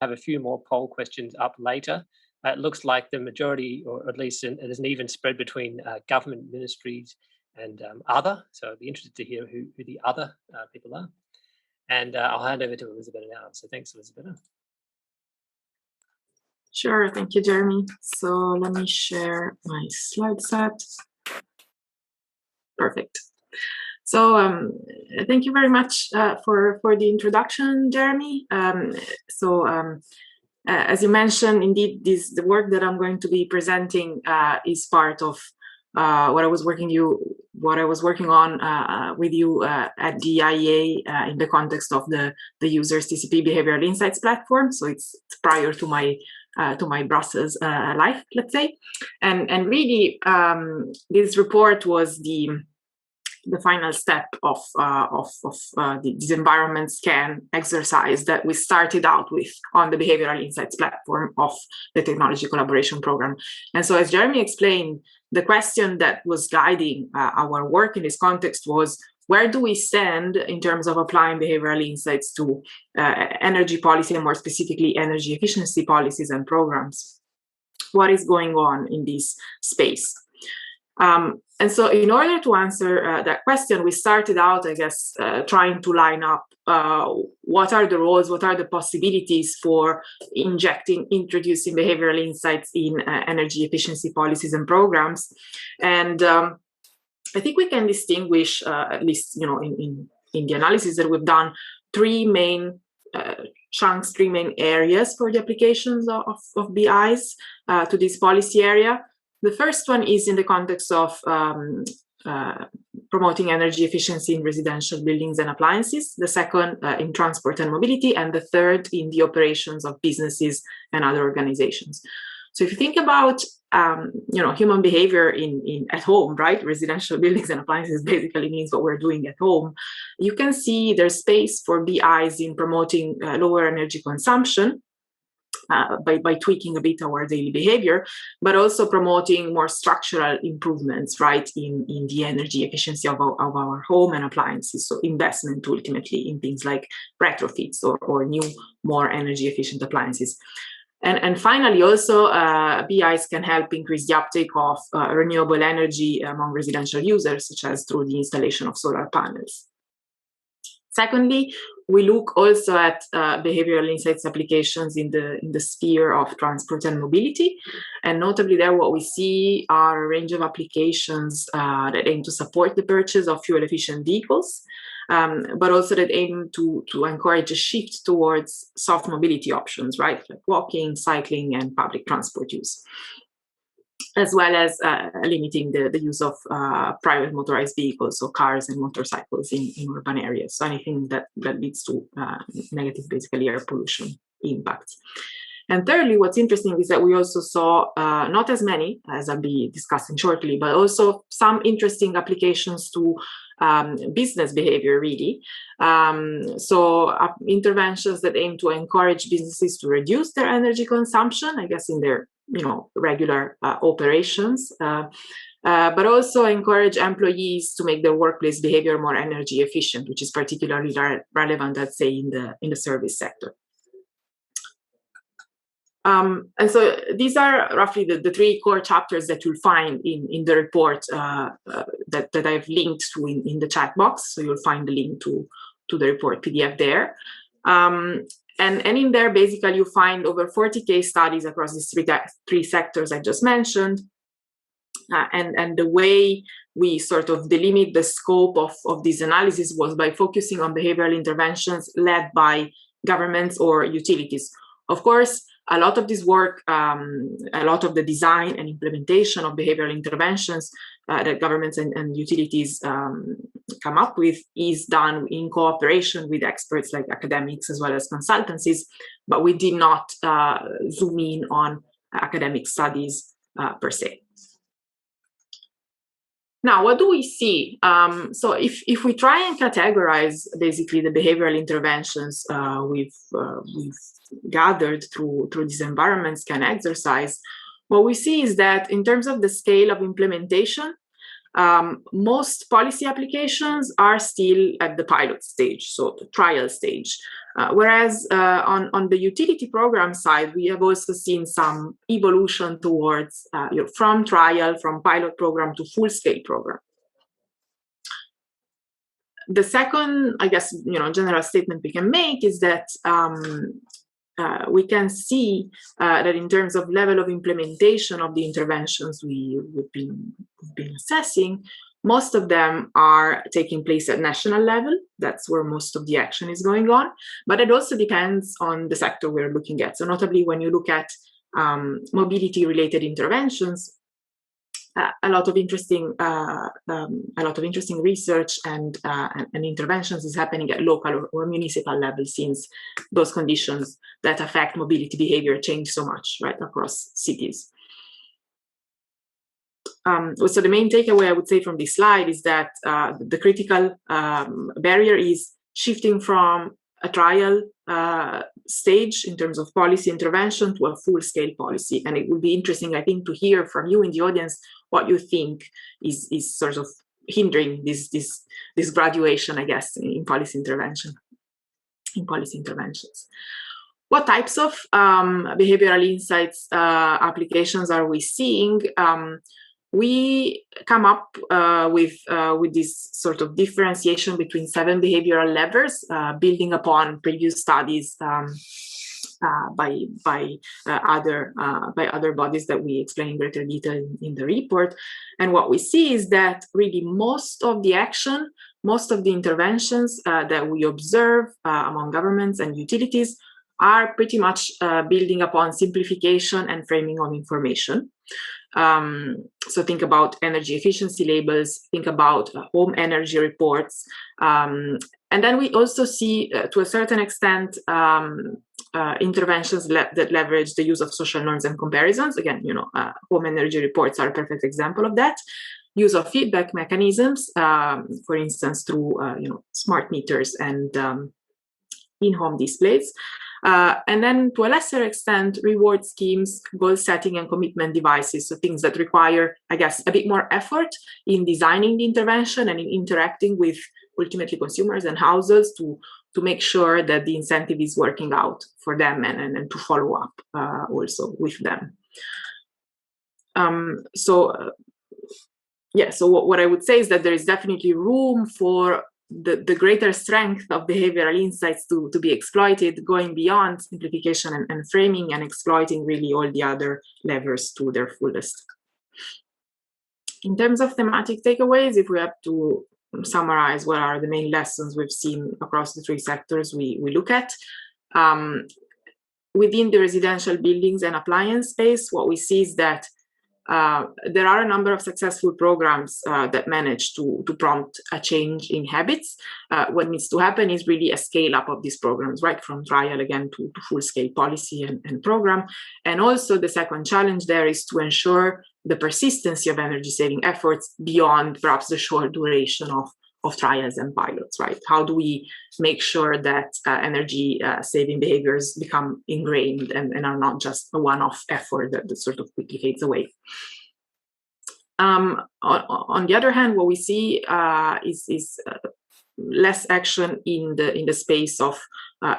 have a few more poll questions up later. It looks like the majority, or at least there's an even spread between government ministries and other. So I'd be interested to hear who the other people are. And I'll hand over to Elisabetta now. So thanks, Elisabetta. Sure, thank you, Jeremy. So let me share my slide set. Perfect. So thank you very much for the introduction, Jeremy. As you mentioned, indeed, the work that I'm going to be presenting is part of what I was working on with you at the IEA in the context of the UsersTCP Behavioral Insights platform. So it's prior to my Brussels life, let's say, and really this report was the final step of this environment scan exercise that we started out with on the Behavioral Insights platform of the Technology Collaboration Program. And so, as Jeremy explained, the question that was guiding our work in this context was, where do we stand in terms of applying behavioral insights to energy policy, and more specifically, energy efficiency policies and programs? What is going on in this space? And so in order to answer that question, we started out, I guess, trying to line up what are the roles, what are the possibilities for introducing behavioral insights in energy efficiency policies and programs. And I think we can distinguish, at least in the analysis that we've done, three main chunks, three main areas for the applications of BIs to this policy area. The first one is in the context of promoting energy efficiency in residential buildings and appliances, the second in transport and mobility, and the third in the operations of businesses and other organizations. So if you think about human behavior at home, right? Residential buildings and appliances basically means what we're doing at home. You can see there's space for BIs in promoting lower energy consumption, by tweaking a bit our daily behavior, but also promoting more structural improvements, right, in the energy efficiency of our home and appliances. So investment ultimately in things like retrofits or new, more energy efficient appliances. And finally, also, BIs can help increase the uptake of renewable energy among residential users, such as through the installation of solar panels. Secondly, we look also at behavioral insights applications in the sphere of transport and mobility. And notably there, what we see are a range of applications that aim to support the purchase of fuel-efficient vehicles, but also that aim to encourage a shift towards soft mobility options, right? Like walking, cycling, and public transport use, as well as limiting the use of private motorized vehicles, so cars and motorcycles in urban areas. So anything that leads to negative, basically, air pollution impacts. And thirdly, what's interesting is that we also saw not as many, as I'll be discussing shortly, but also some interesting applications to business behavior, really. Interventions that aim to encourage businesses to reduce their energy consumption, I guess, in their regular operations, but also encourage employees to make their workplace behavior more energy efficient, which is particularly relevant, I'd say, in the service sector. And so these are roughly the three core chapters that you'll find in the report that I've linked to in the chat box. So you'll find the link to the report PDF there. And in there, basically, you find over 40 case studies across these three sectors I just mentioned. And the way we sort of delimit the scope of this analysis was by focusing on behavioral interventions led by governments or utilities. Of course, a lot of this work, a lot of the design and implementation of behavioral interventions that governments and utilities come up with is done in cooperation with experts like academics as well as consultancies, but we did not zoom in on academic studies per se. Now, what do we see? So if we try and categorize basically the behavioral interventions we've gathered through this environment scan exercise, what we see is that in terms of the scale of implementation, most policy applications are still at the pilot stage, so the trial stage. Whereas on the utility program side, we have also seen some evolution towards from trial, from pilot program to full-scale program. The second, I guess, general statement we can make is that we can see that in terms of level of implementation of the interventions we've been assessing, most of them are taking place at national level. That's where most of the action is going on. But it also depends on the sector we're looking at. So notably, when you look at mobility-related interventions, a lot of interesting research and interventions is happening at local or municipal level, since those conditions that affect mobility behavior change so much, right, across cities. So the main takeaway I would say from this slide is that the critical barrier is shifting from a trial stage in terms of policy intervention to a full-scale policy. And it would be interesting, I think, to hear from you in the audience what you think is sort of hindering this graduation, I guess, in policy intervention, interventions. What types of behavioral insights applications are we seeing? We come up with this sort of differentiation between 7 behavioral levers, building upon previous studies by other bodies that we explain in greater detail in the report. And what we see is that really most of the action, most of the interventions that we observe among governments and utilities are pretty much building upon simplification and framing of information. So think about energy efficiency labels, think about home energy reports. And then we also see, to a certain extent, interventions that leverage the use of social norms and comparisons. Again, home energy reports are a perfect example of that. Use of feedback mechanisms, for instance, through smart meters and in-home displays. And then, to a lesser extent, reward schemes, goal setting, and commitment devices. So things that require, I guess, a bit more effort in designing the intervention and in interacting with ultimately consumers and households to make sure that the incentive is working out for them and to follow up also with them. So what I would say is that there is definitely room for the greater strength of behavioral insights to be exploited, going beyond simplification and framing, and exploiting really all the other levers to their fullest. In terms of thematic takeaways, if we have to summarize what are the main lessons we've seen across the 3 sectors we look at, within the residential buildings and appliance space, what we see is that there are a number of successful programs that manage to prompt a change in habits. What needs to happen is really a scale up of these programs, right, from trial again to full-scale policy and program. And also the second challenge there is to ensure the persistency of energy-saving efforts beyond perhaps the short duration of trials and pilots, right? How do we make sure that energy-saving behaviors become ingrained and are not just a one-off effort that sort of quickly fades away? On the other hand, what we see is less action in the space of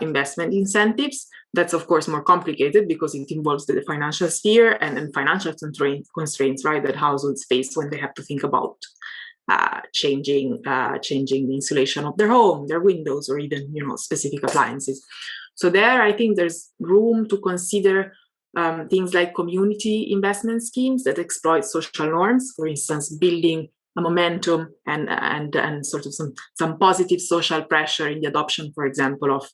investment incentives. That's of course more complicated because it involves the financial sphere and financial constraints, right, that households face when they have to think about changing the insulation of their home, their windows, or even specific appliances. So there, I think there's room to consider things like community investment schemes that exploit social norms, for instance, building a momentum and sort of some positive social pressure in the adoption, for example, of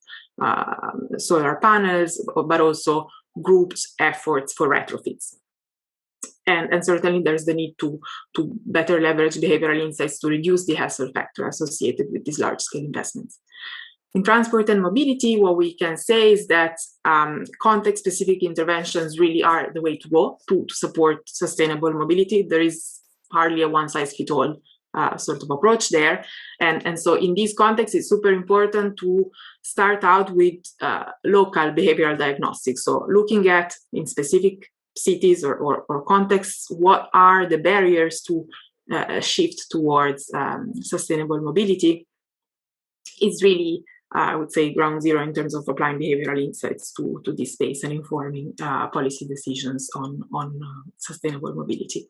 solar panels, but also grouped efforts for retrofits. And certainly there's the need to better leverage behavioral insights to reduce the hassle factor associated with these large-scale investments. In transport and mobility, what we can say is that context-specific interventions really are the way to go to support sustainable mobility. There is hardly a one-size-fits-all sort of approach there. And so in this context, it's super important to start out with local behavioral diagnostics. So looking at, in specific cities or contexts, what are the barriers to shift towards sustainable mobility, is really, I would say, ground zero in terms of applying behavioral insights to this space and informing policy decisions on sustainable mobility.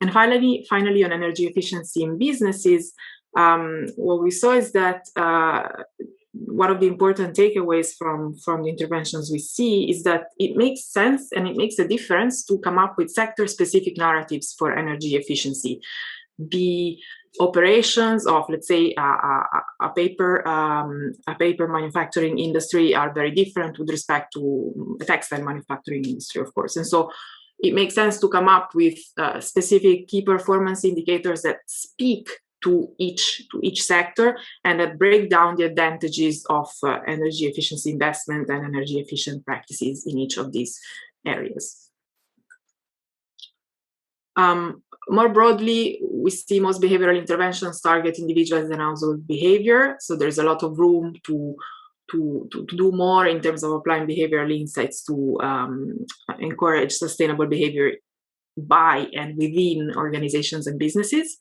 And finally, on energy efficiency in businesses, what we saw is that one of the important takeaways from the interventions we see is that it makes sense and it makes a difference to come up with sector-specific narratives for energy efficiency. The operations of, let's say, a paper manufacturing industry are very different with respect to a textile manufacturing industry, of course. And so it makes sense to come up with specific key performance indicators that speak to each sector and that break down the advantages of energy efficiency investment and energy efficient practices in each of these areas. More broadly, we see most behavioral interventions target individuals and household behavior. So there's a lot of room to do more in terms of applying behavioral insights to encourage sustainable behavior by and within organizations and businesses.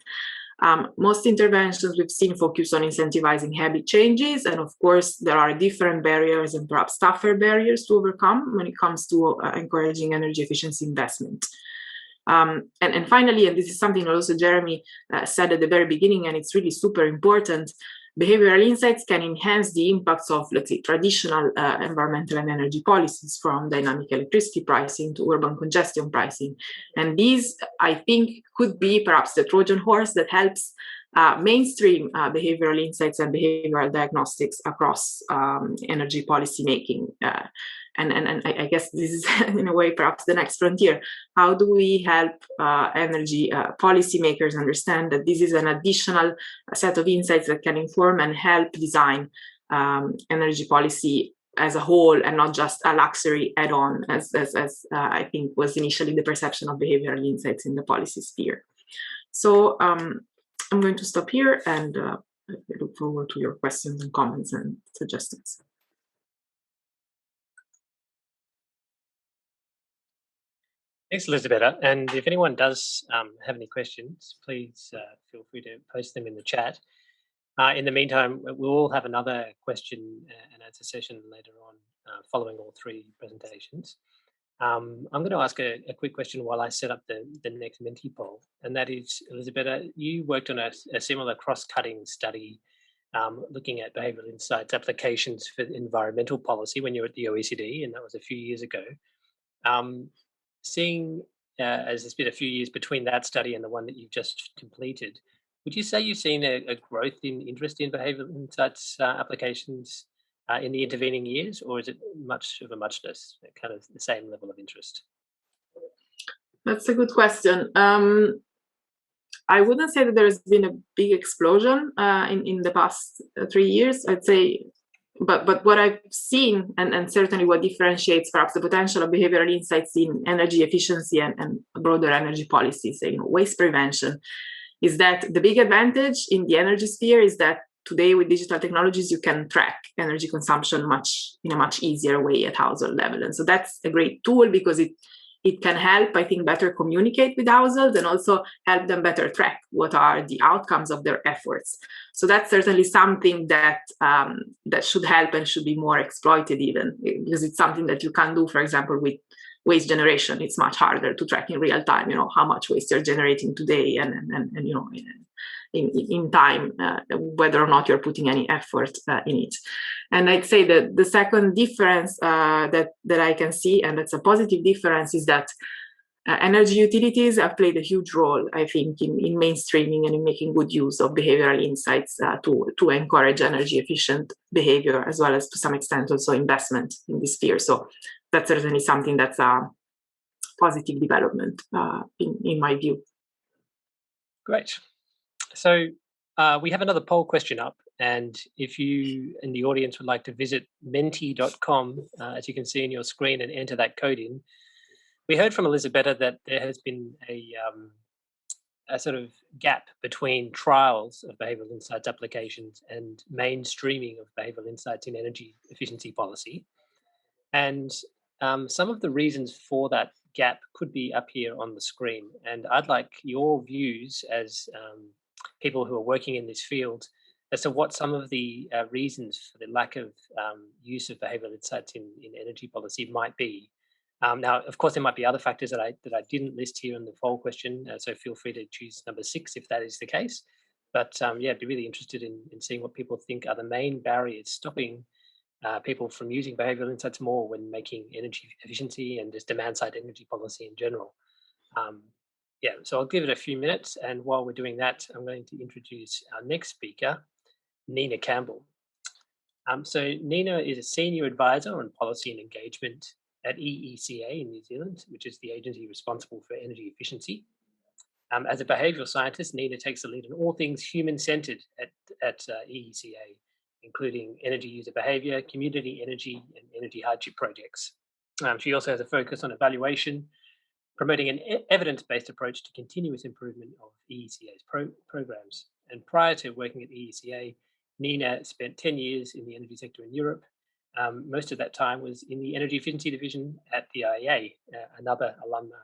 Most interventions we've seen focus on incentivizing habit changes, and of course there are different barriers and perhaps tougher barriers to overcome when it comes to encouraging energy efficiency investment. And finally, and this is something that also Jeremy said at the very beginning, and it's really super important, behavioral insights can enhance the impacts of, let's say, traditional environmental and energy policies, from dynamic electricity pricing to urban congestion pricing. And these, I think, could be perhaps the Trojan horse that helps mainstream behavioral insights and behavioral diagnostics across energy policy making. And I guess this is, in a way, perhaps the next frontier. How do we help energy policymakers understand that this is an additional set of insights that can inform and help design energy policy as a whole, and not just a luxury add-on, as I think was initially the perception of behavioral insights in the policy sphere. So I'm going to stop here, and I look forward to your questions and comments and suggestions. Thanks, Elisabetta. And if anyone does have any questions, please feel free to post them in the chat. In the meantime, we'll all have another question and answer session later on, following all three presentations. I'm going to ask a quick question while I set up the next Menti poll, and that is, Elisabetta, you worked on a similar cross-cutting study looking at behavioural insights applications for environmental policy when you were at the OECD, and that was a few years ago. Seeing as it's been a few years between that study and the one that you've just completed, would you say you've seen a growth in interest in behavioural insights applications in the intervening years, or is it much of a muchness, kind of the same level of interest? That's a good question. I wouldn't say that there has been a big explosion in the past 3 years, I'd say. But what I've seen, and certainly what differentiates perhaps the potential of behavioral insights in energy efficiency and broader energy policies, waste prevention, is that the big advantage in the energy sphere is that today with digital technologies, you can track energy consumption in a much easier way at household level. And so that's a great tool because it can help, I think, better communicate with households and also help them better track what are the outcomes of their efforts. So that's certainly something that that should help and should be more exploited even, because it's something that you can do, for example, with waste generation. It's much harder to track in real time, how much waste you're generating today and in time, whether or not you're putting any effort in it. And I'd say that the second difference that I can see, and that's a positive difference, is that energy utilities have played a huge role, I think, in mainstreaming and in making good use of behavioral insights to encourage energy efficient behavior, as well as to some extent also investment in this sphere. So that's certainly something that's a positive development in my view. Great. So we have another poll question up, and if you in the audience would like to visit menti.com, as you can see in your screen, and enter that code in, we heard from Elisabetta that there has been a sort of gap between trials of behavioural insights applications and mainstreaming of behavioural insights in energy efficiency policy. And some of the reasons for that gap could be up here on the screen. And I'd like your views as people who are working in this field as to what some of the reasons for the lack of use of behavioural insights in energy policy might be. Now, of course, there might be other factors that I didn't list here in the poll question, so feel free to choose number 6 if that is the case. But yeah, I'd be really interested in seeing what people think are the main barriers stopping people from using behavioural insights more when making energy efficiency and just demand-side energy policy in general. Yeah, so I'll give it a few minutes, and while we're doing that, I'm going to introduce our next speaker, Nina Campbell. So Nina is a senior advisor on policy and engagement at EECA in New Zealand, which is the agency responsible for energy efficiency. As a behavioural scientist, Nina takes the lead in all things human-centred at EECA, including energy user behaviour, community energy, and energy hardship projects. She also has a focus on evaluation, promoting an evidence-based approach to continuous improvement of EECA's programs. And prior to working at EECA, Nina spent 10 years in the energy sector in Europe. Most of that time was in the energy efficiency division at the IEA, another alumni.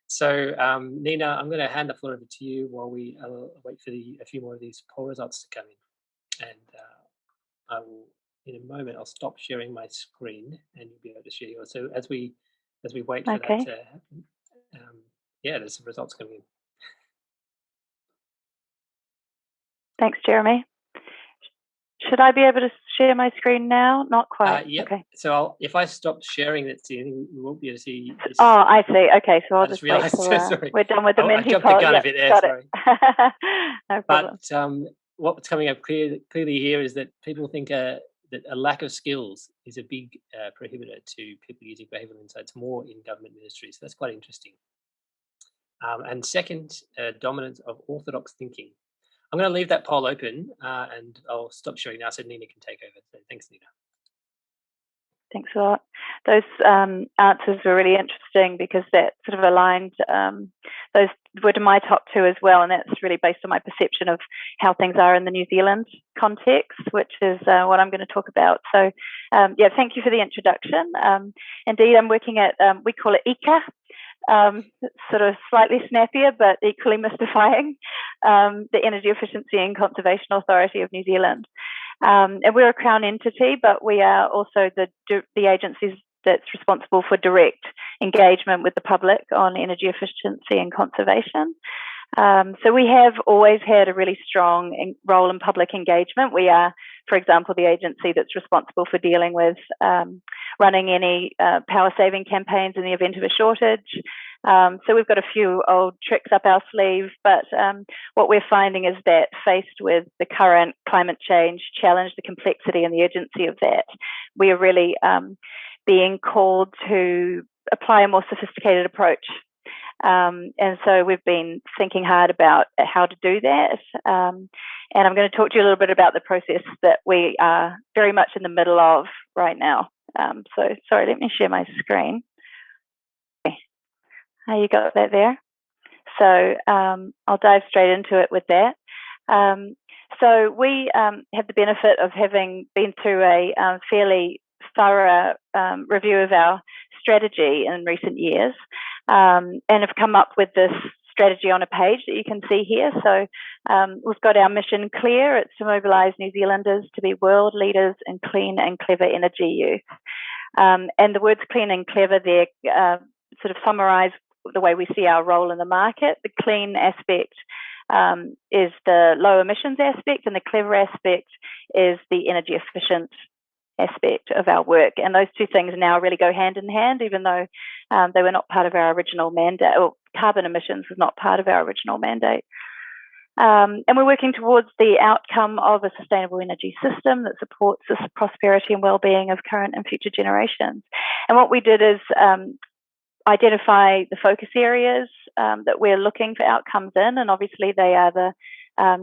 So Nina, I'm going to hand the floor over to you while we wait for a few more of these poll results to come in. And I will, in a moment, I'll stop sharing my screen and you'll be able to share yours. So as we wait for that to happen, yeah, there's some results coming in. Thanks, Jeremy. Should I be able to share my screen now? Not quite. Yeah. Okay. So if I stop sharing that, we won't be able to see this. Oh, I see. Okay, so I'll just wait till we're done with the Menti poll. I jumped poll. the gun a bit there, got sorry. It. No problem. But what's coming up clearly here is that people think that a lack of skills is a big prohibitor to people using behavioural insights more in government ministries. So that's quite interesting. And second, dominance of orthodox thinking. I'm going to leave that poll open and I'll stop sharing now so Nina can take over. So thanks, Nina. Thanks a lot. Those answers were really interesting because that sort of aligned, those were to my top 2 as well, and that's really based on my perception of how things are in the New Zealand context, which is what I'm going to talk about. So yeah, thank you for the introduction. Indeed, I'm working at, we call it ECA, sort of slightly snappier but equally mystifying, the Energy Efficiency and Conservation Authority of New Zealand. And we're a Crown entity, but we are also the agencies that's responsible for direct engagement with the public on energy efficiency and conservation. So we have always had a really strong role in public engagement. We are, for example, the agency that's responsible for dealing with running any power saving campaigns in the event of a shortage. So we've got a few old tricks up our sleeve, but what we're finding is that faced with the current climate change challenge, the complexity and the urgency of that, we are really being called to apply a more sophisticated approach. And so we've been thinking hard about how to do that. And I'm going to talk to you a little bit about the process that we are very much in the middle of right now. So sorry, let me share my screen. Okay. You got that there? So I'll dive straight into it with that. So we have the benefit of having been through a fairly thorough review of our strategy in recent years, and have come up with this strategy on a page that you can see here. So we've got our mission clear. It's to mobilise New Zealanders to be world leaders in clean and clever energy use. And the words clean and clever there sort of summarise the way we see our role in the market. The clean aspect is the low emissions aspect, and the clever aspect is the energy efficient aspect of our work. And those two things now really go hand in hand, even though they were not part of our original mandate, or carbon emissions was not part of our original mandate. And we're working towards the outcome of a sustainable energy system that supports the prosperity and well-being of current and future generations. And what we did is identify the focus areas that we're looking for outcomes in, and obviously they are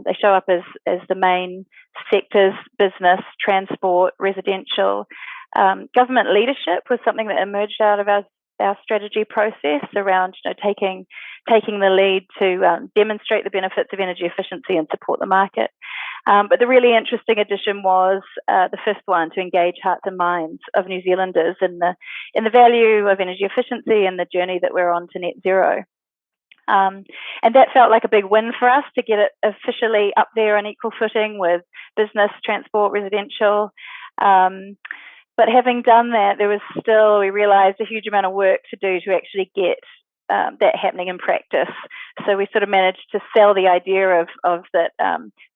they show up as the main sectors: business, transport, residential. Government leadership was something that emerged out of our strategy process around taking the lead to demonstrate the benefits of energy efficiency and support the market. But the really interesting addition was the fifth one, to engage hearts and minds of New Zealanders in the value of energy efficiency and the journey that we're on to net zero. And that felt like a big win for us, to get it officially up there on equal footing with business, transport, residential. But having done that, there was still, we realised, a huge amount of work to do to actually get that happening in practice. So we sort of managed to sell the idea of that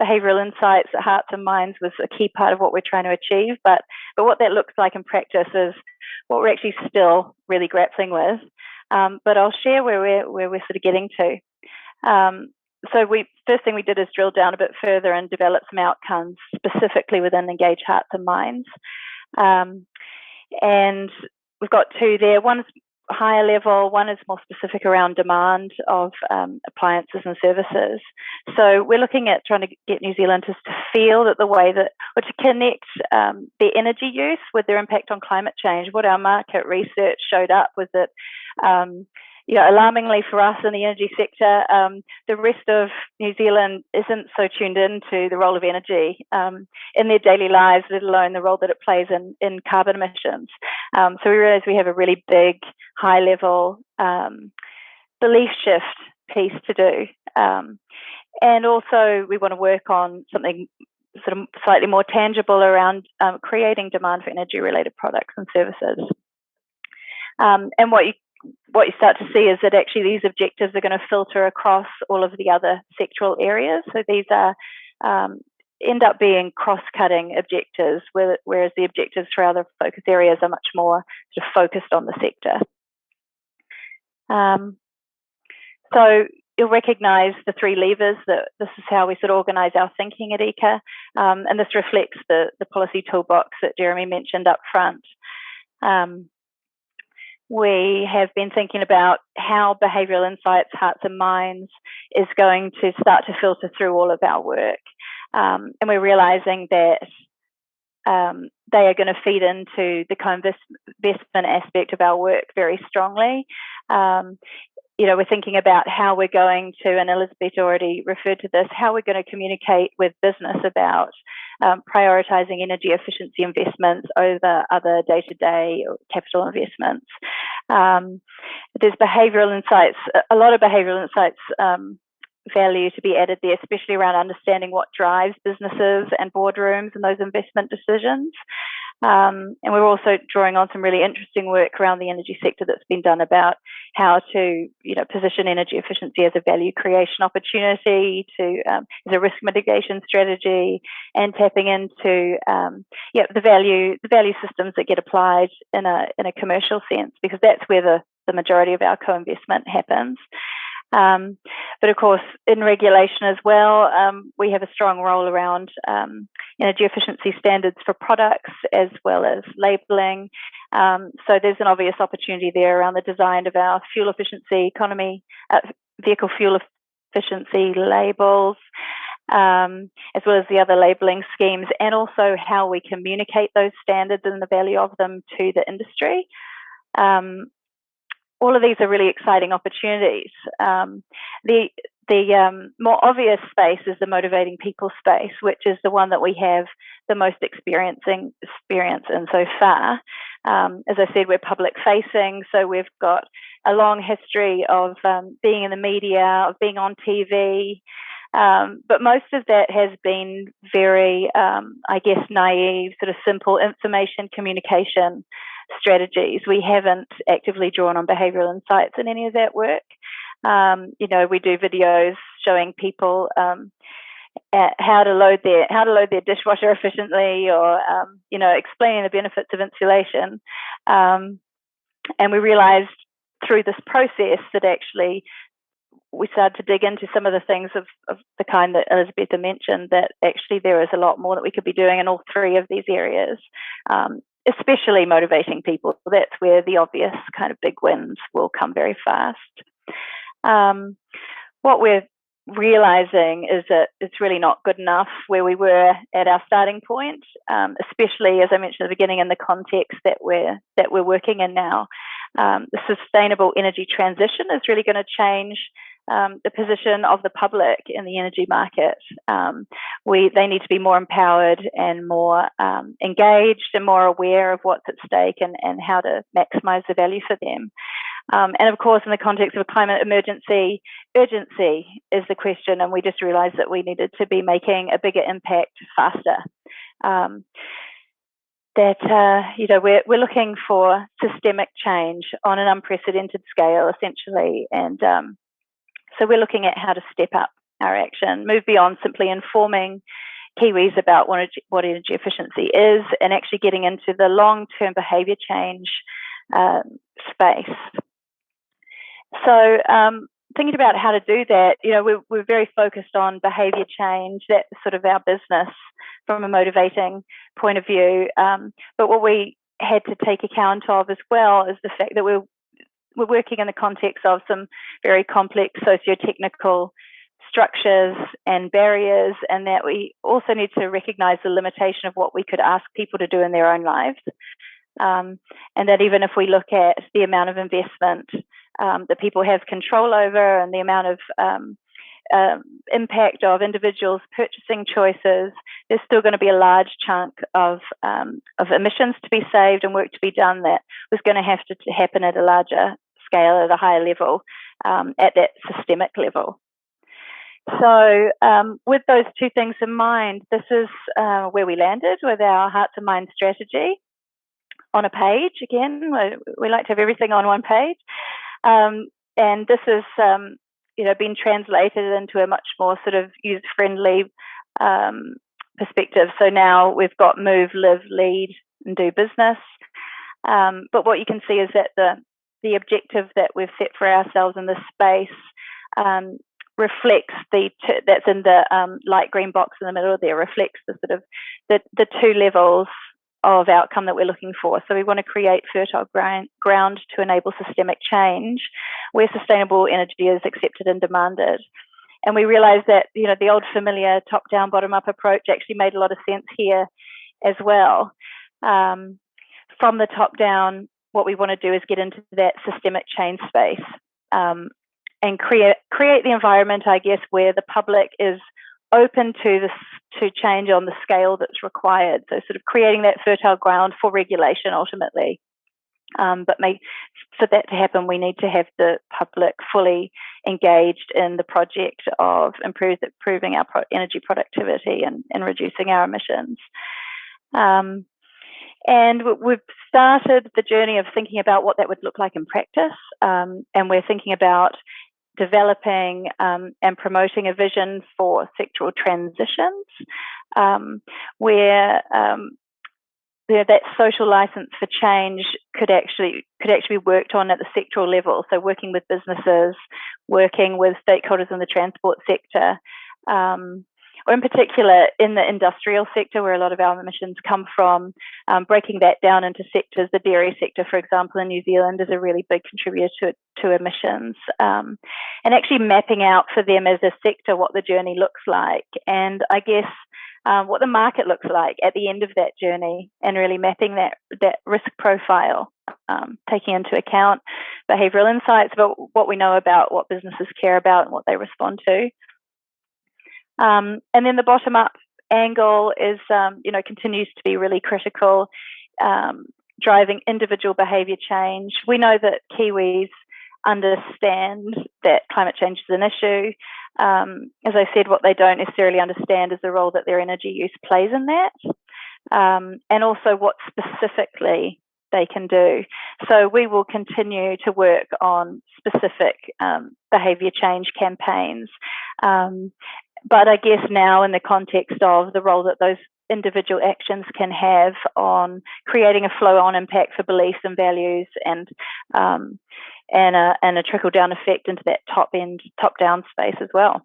behavioural insights at hearts and minds was a key part of what we're trying to achieve. But what that looks like in practice is what we're actually still really grappling with. But I'll share where we're sort of getting to. So first thing we did is drill down a bit further and develop some outcomes specifically within Engage Hearts and Minds. And we've got two there. One's higher level, one is more specific around demand of appliances and services. So we're looking at trying to get New Zealanders to feel that the way that, or to connect their energy use with their impact on climate change. What our market research showed up was that, alarmingly for us in the energy sector, the rest of New Zealand isn't so tuned into the role of energy in their daily lives, let alone the role that it plays in carbon emissions. So we realised we have a really big, high-level belief shift piece to do. And also we want to work on something sort of slightly more tangible around creating demand for energy-related products and services. And what you start to see is that actually these objectives are going to filter across all of the other sectoral areas. So these are end up being cross-cutting objectives, whereas the objectives for other focus areas are much more sort of focused on the sector. So you'll recognise the three levers, that this is how we sort of organise our thinking at ECA, and this reflects the policy toolbox that Jeremy mentioned up front. We have been thinking about how behavioural insights, hearts and minds is going to start to filter through all of our work. And we're realising that they are going to feed into the co-investment aspect of our work very strongly. We're thinking about how we're going to, and Elisabetta already referred to this, how we're going to communicate with business about prioritising energy efficiency investments over other day-to-day or capital investments. There's behavioural insights, a lot of behavioural insights value to be added there, especially around understanding what drives businesses and boardrooms and those investment decisions. And we're also drawing on some really interesting work around the energy sector that's been done about how to, position energy efficiency as a value creation opportunity, as a risk mitigation strategy, and tapping into the value systems that get applied in a commercial sense, because that's where the majority of our co-investment happens. But of course, in regulation as well, we have a strong role around energy efficiency standards for products as well as labelling. So there's an obvious opportunity there around the design of our fuel efficiency vehicle fuel efficiency labels, as well as the other labelling schemes, and also how we communicate those standards and the value of them to the industry. All of these are really exciting opportunities. The more obvious space is the motivating people space, which is the one that we have the most experience in so far. As I said, we're public facing, so we've got a long history of being in the media, of being on TV, but most of that has been very, naive, sort of simple information communication strategies. We haven't actively drawn on behavioural insights in any of that work. We do videos showing people how to load their dishwasher efficiently, or explaining the benefits of insulation. And we realised through this process that actually we started to dig into some of the things of the kind that Elisabetta mentioned, that actually there is a lot more that we could be doing in all three of these areas. Especially motivating people. That's where the obvious kind of big wins will come very fast. What we're realizing is that it's really not good enough where we were at our starting point, especially, as I mentioned at the beginning, in the context that we're working in now. The sustainable energy transition is really going to change the position of the public in the energy market. they need to be more empowered and more engaged and more aware of what's at stake and how to maximise the value for them. And of course, in the context of a climate emergency, urgency is the question, and we just realised that we needed to be making a bigger impact faster. We're looking for systemic change on an unprecedented scale, essentially, and so we're looking at how to step up our action, move beyond simply informing Kiwis about what energy efficiency is, and actually getting into the long-term behaviour change space. So thinking about how to do that, we're very focused on behaviour change. That's sort of our business from a motivating point of view. But what we had to take account of as well is the fact that we're working in the context of some very complex socio-technical structures and barriers, and that we also need to recognise the limitation of what we could ask people to do in their own lives. And that even if we look at the amount of investment that people have control over and the amount of impact of individuals' purchasing choices, there's still going to be a large chunk of emissions to be saved and work to be done that was going to have to happen at a larger scale, at a higher level, at that systemic level. So with those two things in mind, this is where we landed with our Hearts and Minds strategy on a page. Again, we like to have everything on one page. And this is, been translated into a much more sort of user-friendly perspective. So now we've got move, live, lead, and do business. But what you can see is that the objective that we've set for ourselves in this space reflects that's in the light green box in the middle there, reflects the sort of the two levels of outcome that we're looking for. So we want to create fertile ground to enable systemic change where sustainable energy is accepted and demanded. And we realised that, the old familiar top-down, bottom-up approach actually made a lot of sense here as well. From the top down, what we want to do is get into that systemic change space and create the environment, I guess, where the public is open to change on the scale that's required. So sort of creating that fertile ground for regulation ultimately. But for that to happen, we need to have the public fully engaged in the project of improving our energy productivity and reducing our emissions. And we've started the journey of thinking about what that would look like in practice. And we're thinking about developing and promoting a vision for sectoral transitions, where that social license for change could actually be worked on at the sectoral level. So working with businesses, working with stakeholders in the transport sector, or in particular in the industrial sector where a lot of our emissions come from, breaking that down into sectors. The dairy sector, for example, in New Zealand is a really big contributor to emissions, and actually mapping out for them as a sector what the journey looks like, and I guess what the market looks like at the end of that journey, and really mapping that risk profile, taking into account behavioural insights about what we know about what businesses care about and what they respond to. And then the bottom-up angle is, continues to be really critical, driving individual behaviour change. We know that Kiwis understand that climate change is an issue. As I said, what they don't necessarily understand is the role that their energy use plays in that, and also what specifically they can do. So we will continue to work on specific behaviour change campaigns. But I guess now in the context of the role that those individual actions can have on creating a flow-on impact for beliefs and values, and a trickle-down effect into that top-down space as well.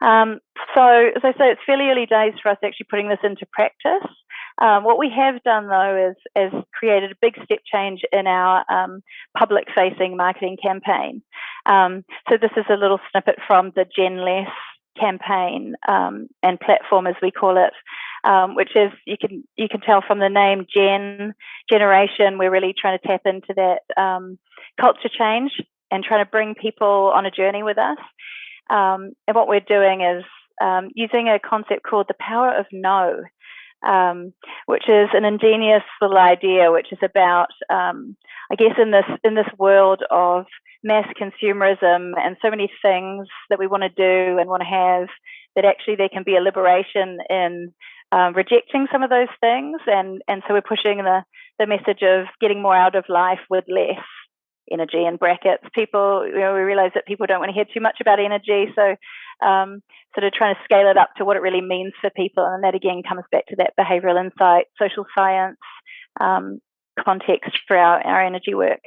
So as I say, it's fairly early days for us actually putting this into practice. What we have done though is created a big step change in our public-facing marketing campaign. So this is a little snippet from the Gen Less campaign and platform, as we call it, which is, you can tell from the name generation, we're really trying to tap into that culture change and trying to bring people on a journey with us. And what we're doing is using a concept called the power of no, which is an ingenious little idea, which is about, I guess, in this world of mass consumerism and so many things that we want to do and want to have, that actually there can be a liberation in rejecting some of those things, and so we're pushing the message of getting more out of life with less energy, in brackets. People, we realize that people don't want to hear too much about energy, so sort of trying to scale it up to what it really means for people, and that again comes back to that behavioural insight, social science context for our energy work.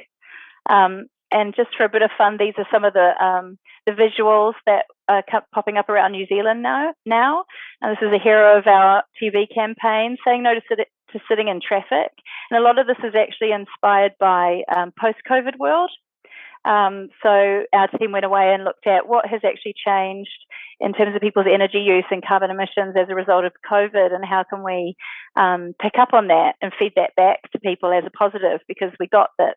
And just for a bit of fun, these are some of the visuals that are popping up around New Zealand now. And this is a hero of our TV campaign, saying no to sitting in traffic. And a lot of this is actually inspired by post-COVID world. So our team went away and looked at what has actually changed in terms of people's energy use and carbon emissions as a result of COVID, and how can we pick up on that and feed that back to people as a positive, because we got that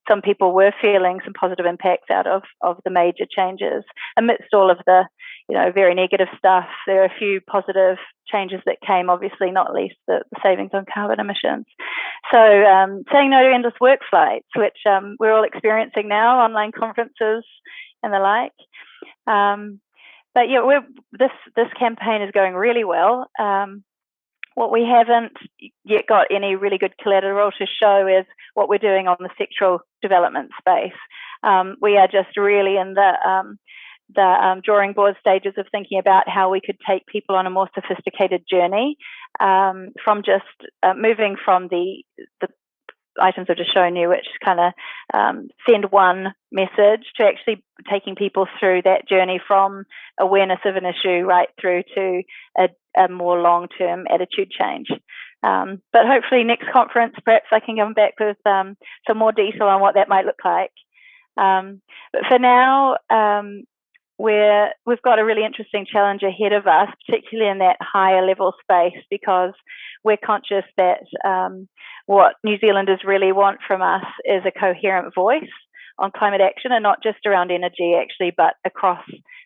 some people were feeling some positive impacts out of the major changes. Amidst all of the, very negative stuff, there are a few positive changes that came, obviously, not least the savings on carbon emissions. So saying no to endless work flights, which we're all experiencing now, online conferences and the like. But yeah, this campaign is going really well. What we haven't yet got any really good collateral to show is what we're doing on the sectoral development space. We are just really in the drawing board stages of thinking about how we could take people on a more sophisticated journey, from just moving from the items I've just shown you, which kind of send one message, to actually taking people through that journey from awareness of an issue right through to a more long-term attitude change. But hopefully next conference, perhaps I can come back with some more detail on what that might look like. But for now, we've got a really interesting challenge ahead of us, particularly in that higher level space, because we're conscious that what New Zealanders really want from us is a coherent voice on climate action, and not just around energy actually, but across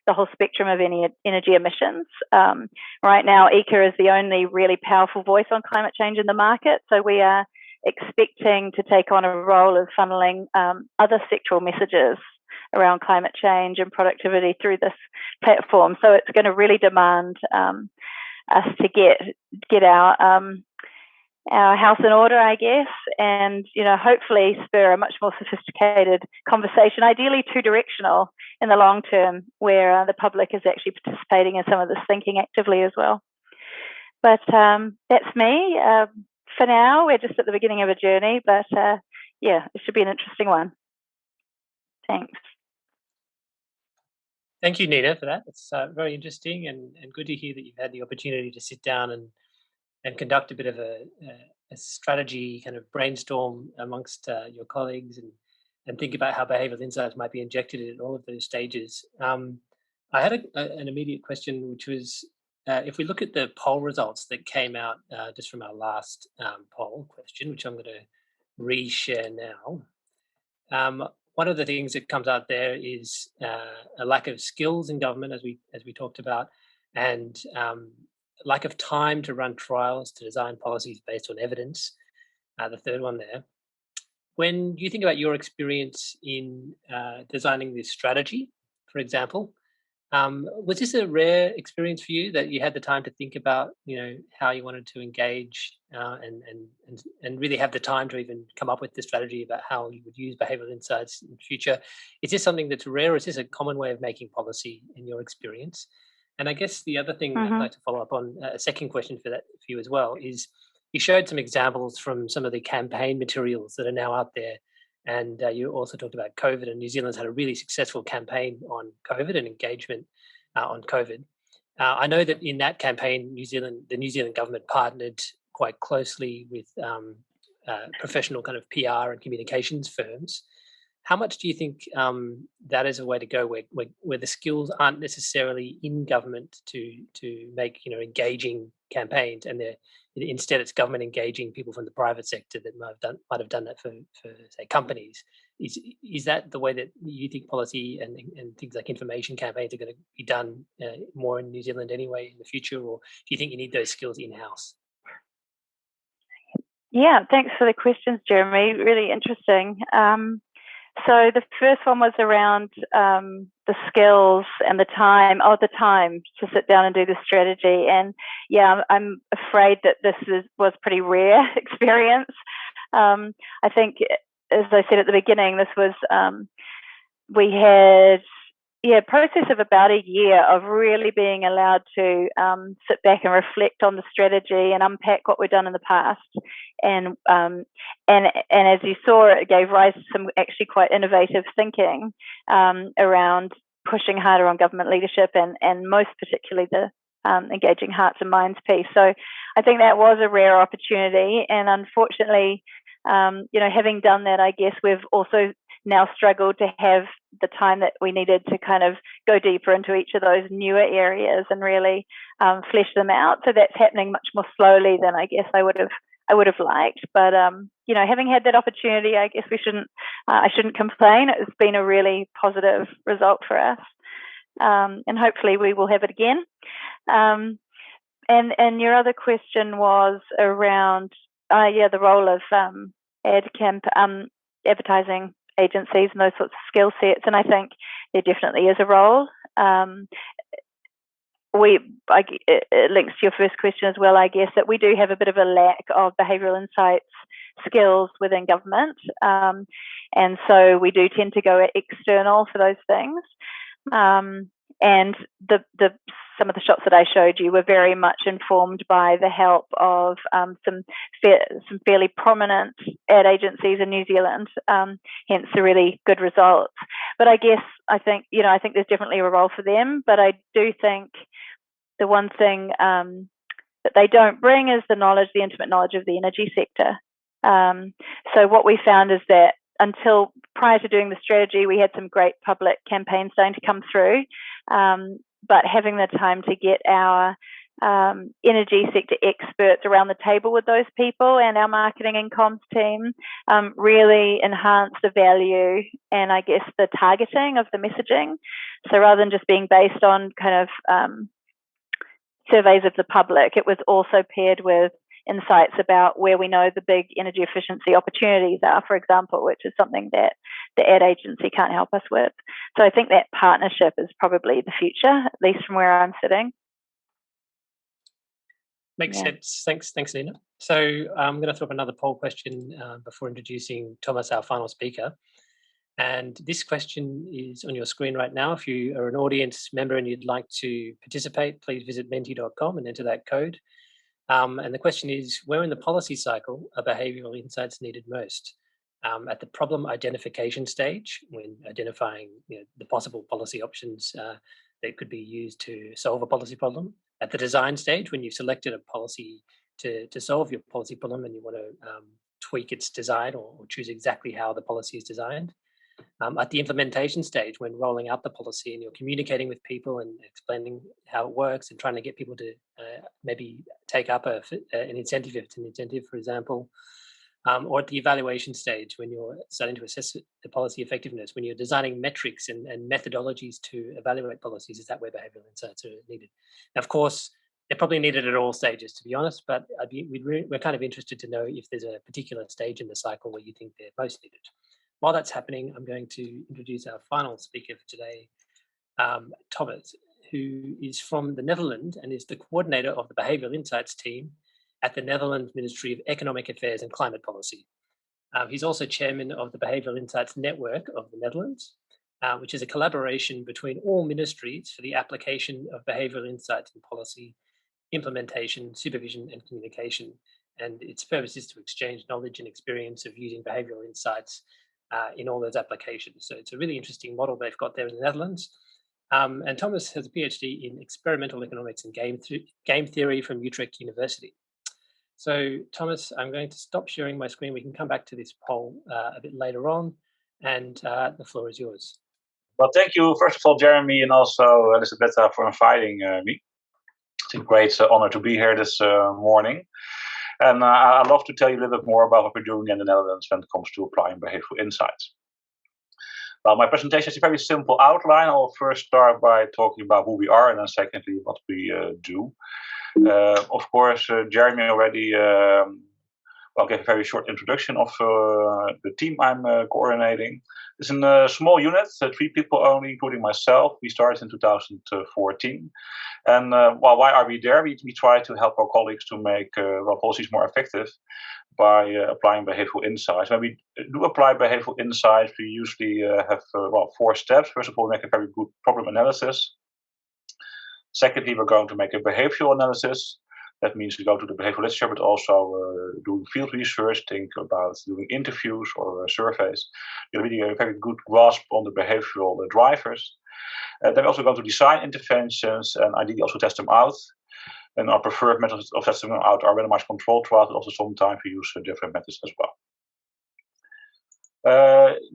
the whole spectrum of energy emissions. Right now, ECA is the only really powerful voice on climate change in the market, so we are expecting to take on a role of funneling other sectoral messages around climate change and productivity through this platform. So it's going to really demand us to get our house in order, I guess, and hopefully spur a much more sophisticated conversation, ideally two-directional in the long term, where the public is actually participating in some of this thinking actively as well. But that's me. For now, we're just at the beginning of a journey, but yeah, it should be an interesting one. Thanks. Thank you, Nina, for that. It's very interesting and good to hear that you've had the opportunity to sit down and conduct a bit of a strategy kind of brainstorm amongst your colleagues and think about how behavioural insights might be injected in all of those stages. I had an immediate question, which was, if we look at the poll results that came out just from our last poll question, which I'm going to reshare now. One of the things that comes out there is a lack of skills in government, as we talked about, and lack of time to run trials, to design policies based on evidence. The third one there. When you think about your experience in designing this strategy, for example, was this a rare experience for you, that you had the time to think about, how you wanted to engage and really have the time to even come up with the strategy about how you would use behavioural insights in the future? Is this something that's rare, or is this a common way of making policy in your experience? And I guess the other thing I'd like to follow up on, a second question for you as well, is you showed some examples from some of the campaign materials that are now out there. And you also talked about COVID, and New Zealand's had a really successful campaign on COVID and engagement on COVID. I know that in that campaign, the New Zealand government partnered quite closely with professional kind of PR and communications firms. How much do you think that is a way to go, where the skills aren't necessarily in government to make engaging campaigns, and instead it's government engaging people from the private sector that might have done that for say companies? is that the way that you think policy and things like information campaigns are going to be done more in New Zealand anyway in the future, or do you think you need those skills in-house? Yeah, thanks for the questions, Jeremy. Really interesting. So the first one was around the skills and the time to sit down and do the strategy. And yeah, I'm afraid that this was pretty rare experience. I think, as I said at the beginning, this was, we had a process of about a year of really being allowed to sit back and reflect on the strategy and unpack what we've done in the past. And as you saw, it gave rise to some actually quite innovative thinking around pushing harder on government leadership and most particularly the engaging hearts and minds piece. So I think that was a rare opportunity. And unfortunately, having done that, I guess we've also now struggled to have the time that we needed to kind of go deeper into each of those newer areas and really flesh them out. So that's happening much more slowly than I guess I would have liked. But having had that opportunity, I guess I shouldn't complain. It's been a really positive result for us, and hopefully we will have it again. And your other question was around the role of advertising agencies and those sorts of skill sets, and I think there definitely is a role. It links to your first question as well, I guess, that we do have a bit of a lack of behavioural insights skills within government, and so we do tend to go external for those things. And some of the shots that I showed you were very much informed by the help of some fairly prominent ad agencies in New Zealand, hence the really good results. But I think there's definitely a role for them, but I do think the one thing that they don't bring is the intimate knowledge of the energy sector. So what we found is that until prior to doing the strategy, we had some great public campaigns starting to come through, but having the time to get our energy sector experts around the table with those people and our marketing and comms team really enhanced the value and I guess the targeting of the messaging. So rather than just being based on kind of surveys of the public, it was also paired with insights about where we know the big energy efficiency opportunities are, for example, which is something that the ad agency can't help us with. So I think that partnership is probably the future, at least from where I'm sitting. Makes sense. Thanks, Nina. So I'm going to throw up another poll question before introducing Thomas, our final speaker. And this question is on your screen right now. If you are an audience member and you'd like to participate, please visit menti.com and enter that code. And the question is, where in the policy cycle are behavioural insights needed most? At the problem identification stage, when identifying the possible policy options that could be used to solve a policy problem. At the design stage, when you've selected a policy to solve your policy problem and you want to tweak its design or choose exactly how the policy is designed. At the implementation stage, when rolling out the policy and you're communicating with people and explaining how it works and trying to get people to maybe take up an incentive, if it's an incentive, for example, or at the evaluation stage, when you're starting to assess the policy effectiveness, when you're designing metrics and methodologies to evaluate policies, is that where behavioural insights are needed? Now, of course, they're probably needed at all stages, to be honest, but we're kind of interested to know if there's a particular stage in the cycle where you think they're most needed. While that's happening, I'm going to introduce our final speaker for today, Thomas, who is from the Netherlands and is the coordinator of the Behavioural Insights team at the Netherlands Ministry of Economic Affairs and Climate Policy. He's also chairman of the Behavioural Insights Network of the Netherlands, which is a collaboration between all ministries for the application of behavioural insights in policy, implementation, supervision, and communication. And its purpose is to exchange knowledge and experience of using behavioural insights in all those applications. So it's a really interesting model they've got there in the Netherlands. And Thomas has a PhD in experimental economics and game theory from Utrecht University. So Thomas, I'm going to stop sharing my screen. We can come back to this poll a bit later on, and the floor is yours. Well, thank you, first of all, Jeremy, and also Elisabetta for inviting me. It's a great honor to be here this morning. And I'd love to tell you a little bit more about what we're doing in the Netherlands when it comes to applying behavioral insights. Well, my presentation is a very simple outline. I'll first start by talking about who we are, and then secondly, what we do. Of course, Jeremy already gave a very short introduction of the team I'm coordinating. It's a small unit, 3 people only, including myself. We started in 2014. And why are we there? We try to help our colleagues to make policies more effective by applying behavioral insights. When we do apply behavioral insights, we usually have 4 steps. First of all, make a very good problem analysis. Secondly, we're going to make a behavioral analysis. That means we go to the behavioral literature, but also doing field research, think about doing interviews or surveys. You really have a very good grasp on the behavioral drivers. Then we also go to design interventions and ideally also test them out. And our preferred methods of testing them out are randomized control trials, but also sometimes we use different methods as well.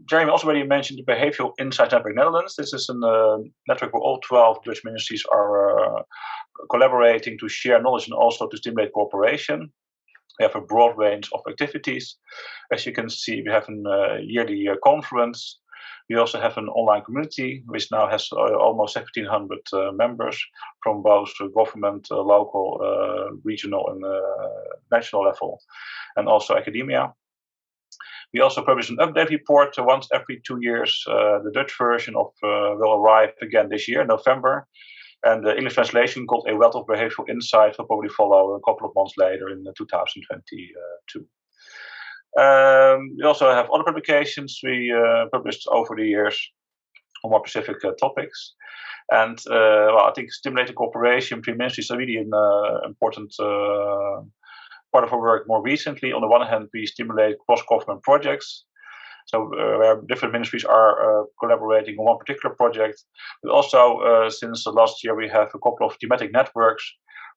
Jeremy also already mentioned the Behavioral Insights Network Netherlands. This is a network where all 12 Dutch ministries are collaborating to share knowledge and also to stimulate cooperation. We have a broad range of activities. As you can see, we have a yearly conference. We also have an online community, which now has almost 1,700 members from both government, local, regional, and national level, and also academia. We also publish an update report once every 2 years. The Dutch version will arrive again this year, November. And the English translation, called A Wealth of Behavioral Insight, will probably follow a couple of months later in 2022. We also have other publications we published over the years on more specific topics. And I think stimulating cooperation between ministries is really an important part of our work more recently. On the one hand, we stimulate cross-government projects. So where different ministries are collaborating on one particular project. But also, since the last year, we have a couple of thematic networks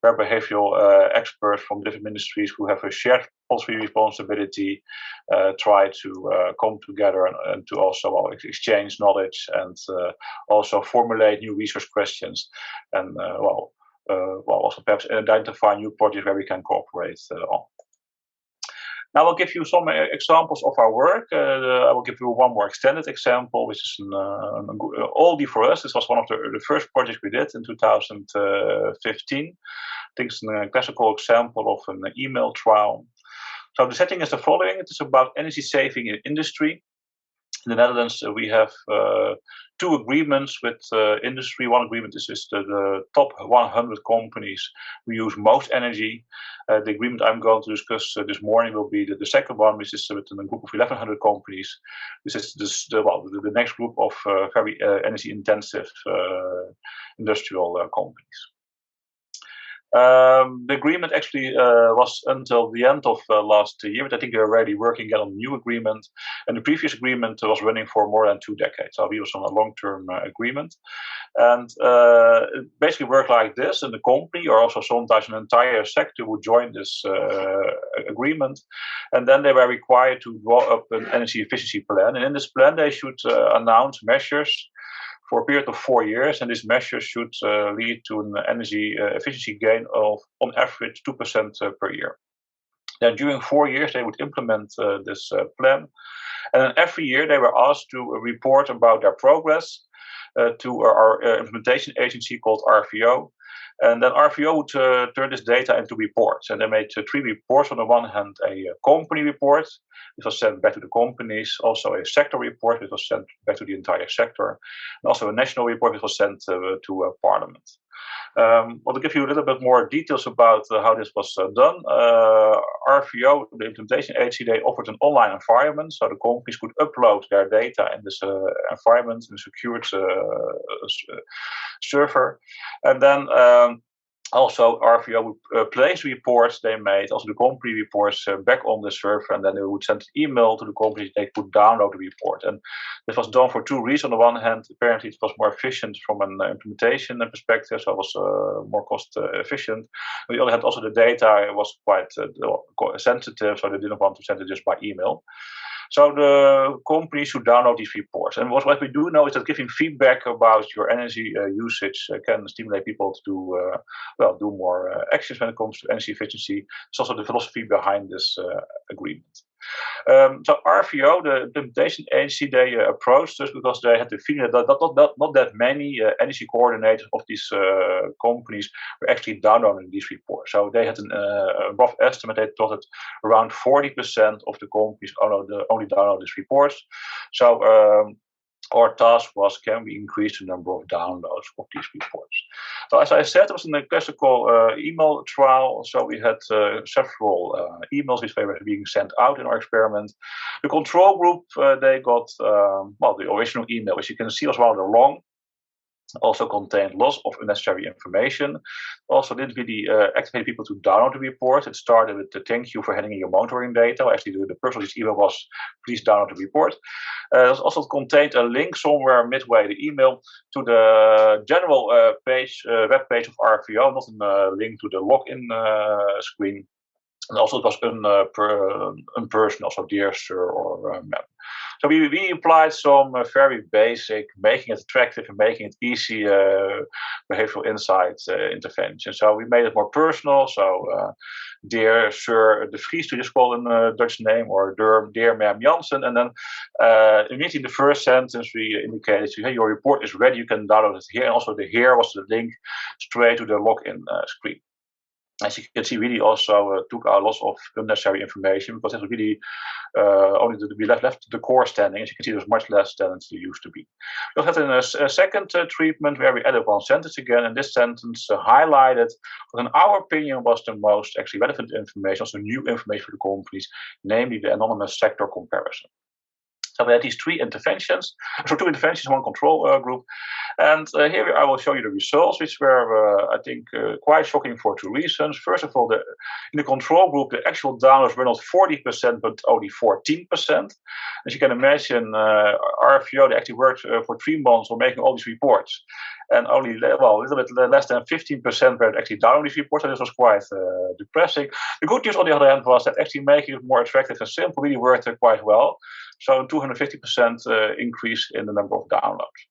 where behavioral experts from different ministries who have a shared policy responsibility try to come together and to also exchange knowledge and also formulate new research questions and also perhaps identify new projects where we can cooperate on. Now I'll give you some examples of our work. I will give you one more extended example, which is an oldie for us. This was one of the first projects we did in 2015. I think it's a classical example of an email trial. So the setting is the following. It is about energy saving in industry. In the Netherlands, we have 2 agreements with industry. One agreement is the top 100 companies who use most energy. The agreement I'm going to discuss this morning will be the second one, which is with a group of 1,100 companies. This is the next group of very energy-intensive industrial companies. The agreement actually was until the end of last year, but I think they're already working again on a new agreement. And the previous agreement was running for more than 2 decades. So we was on a long-term agreement. And it basically worked like this. And the company, or also sometimes an entire sector, would join this agreement. And then they were required to draw up an energy efficiency plan. And in this plan, they should announce measures for a period of 4 years, and this measure should lead to an energy efficiency gain of, on average, 2% per year. Then during 4 years, they would implement this plan, and then every year they were asked to report about their progress to our implementation agency called RVO. And then RVO would turn this data into reports. And they made 3 reports. On the one hand, a company report, which was sent back to the companies. Also a sector report, which was sent back to the entire sector. And also a national report, which was sent to Parliament. Well, to give you a little bit more details about how this was done, RVO, the implementation agency, they offered an online environment, so the companies could upload their data in this environment, in a secured server, and then also RVO would place reports they made, also the company reports, back on the server, and then they would send an email to the companies they could download the report. And this was done for 2 reasons. On the one hand, apparently it was more efficient from an implementation perspective, so it was more cost efficient. On the other hand, also the data was quite sensitive, so they didn't want to send it just by email. So the companies should download these reports. And what we do know is that giving feedback about your energy usage can stimulate people to do more actions when it comes to energy efficiency. It's also the philosophy behind this agreement. So RVO, the implementation agency, they approached us because they had the feeling that not that many energy coordinators of these companies were actually downloading these reports. So they had a rough estimate. They thought that around 40% of the companies only download these reports. So our task was, can we increase the number of downloads of these reports? So as I said, it was a classical email trial. So we had several emails which were being sent out in our experiment. The control group, they got, the original email, which you can see was rather long. Also contained lots of unnecessary information. Also didn't really activate people to download the report. It started with the thank you for handing in your monitoring data. Actually, the purpose of this email was please download the report. It also contained a link somewhere midway the email to the general web page of RVO, not a link to the login screen. And also it was unpersonal, so dear sir or ma'am. So we applied some very basic, making it attractive and making it easy behavioral insight intervention. So we made it more personal. So dear sir De Vries, to just call a Dutch name, or dear ma'am Jansen. And then immediately in the first sentence we indicated, hey, your report is ready, you can download it here. And also the here was the link straight to the login screen. As you can see, really also took out lots of unnecessary information, because it was really only we left the core standing. As you can see, there's much less than it used to be. We had a second treatment where we added one sentence again, and this sentence highlighted what in our opinion was the most actually relevant information, also new information for the companies, namely the anonymous sector comparison. So we had these two interventions, one control group. And here I will show you the results, which were, I think, quite shocking for two reasons. First of all, in the control group, the actual downloads were not 40%, but only 14%. As you can imagine, RVO, they actually worked for 3 months on making all these reports. And only, a little bit less than 15% were actually downloading these reports, so this was quite depressing. The good news, on the other hand, was that actually making it more attractive and simple really worked quite well. So 250% increase in the number of downloads.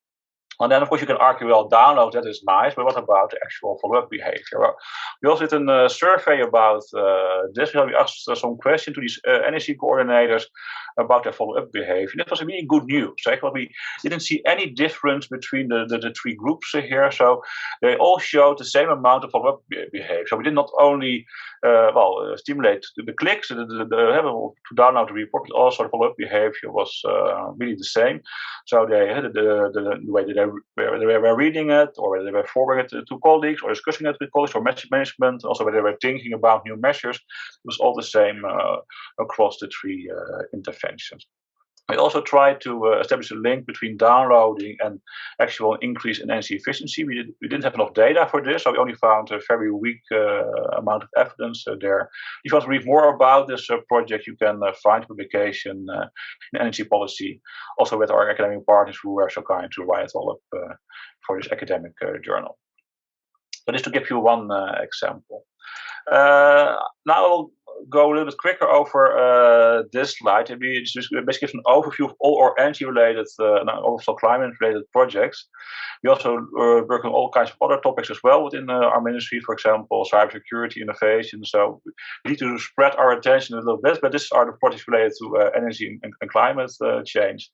And then, of course, you can argue, well, download, that is nice, but what about the actual follow-up behavior? Well, we also did a survey about this. We asked some questions to these energy coordinators about their follow-up behavior. That was really good news. Well, we didn't see any difference between the three groups here. So they all showed the same amount of follow-up behavior. So we did not only stimulate the clicks to download the report, but also the follow-up behavior was really the same. So they had the way that they were reading it, or whether they were forwarding it to colleagues, or discussing it with colleagues, or message management, also whether they were thinking about new measures. It was all the same across the three interventions. We also tried to establish a link between downloading and actual increase in energy efficiency. We didn't have enough data for this, so we only found a very weak amount of evidence there. If you want to read more about this project, you can find publication in Energy Policy, also with our academic partners who were so kind to write it all up for this academic journal. So just to give you one example. Now I'll go a little bit quicker over this slide. We just basically give an overview of all our energy-related, also climate-related projects. We also work on all kinds of other topics as well within our ministry, for example, cybersecurity, innovation. So we need to spread our attention a little bit, but these are the projects related to energy and climate change.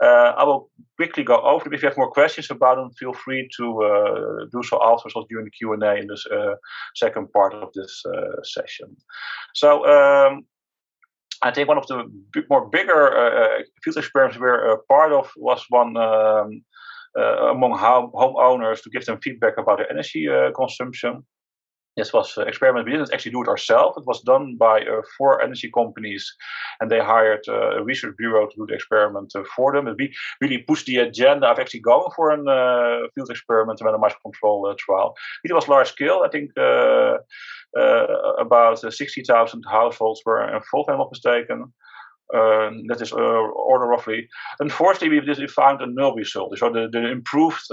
I will quickly go over them. If you have more questions about them, feel free to do so afterwards during the Q&A in this second part of this session. So I think one of the bigger field experiments we're part of was one among homeowners to give them feedback about their energy consumption. This was an experiment. We didn't actually do it ourselves. It was done by 4 energy companies, and they hired a research bureau to do the experiment for them. And we really pushed the agenda of actually going for a field experiment, a randomized control trial. It was large scale. I think about 60,000 households were involved, if I'm not mistaken. That is order roughly. Unfortunately, we found a null result. So the improved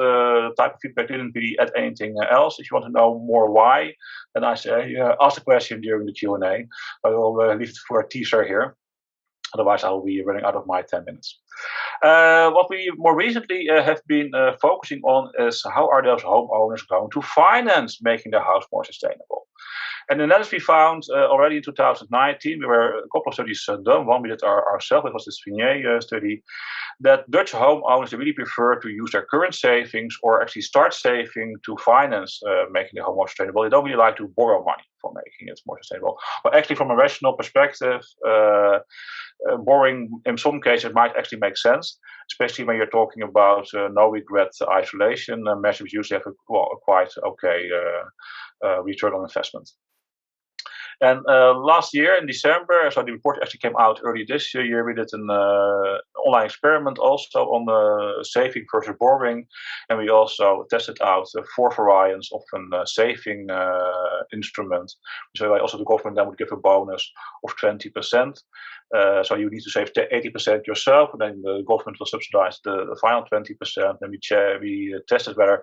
type of feedback didn't really add anything else. If you want to know more why, then I say ask the question during the Q&A. I will leave it for a teaser here. Otherwise, I will be running out of my 10 minutes. What we more recently have been focusing on is how are those homeowners going to finance making their house more sustainable. And in Netherlands, we found already in 2019, there were a couple of studies done. One we did ourselves, it was this Vignier study, that Dutch homeowners really prefer to use their current savings or actually start saving to finance making the home more sustainable. They don't really like to borrow money for making it more sustainable. But actually, from a rational perspective, borrowing in some cases might actually make sense, especially when you're talking about no regret isolation measures. Usually have a quite okay return on investment. And last year in December, so the report actually came out early this year, we did an online experiment also on saving versus borrowing. And we also tested out 4 variants of a saving instrument. So also the government then would give a bonus of 20%. So you need to save 80% yourself, and then the government will subsidize the final 20%. And we tested whether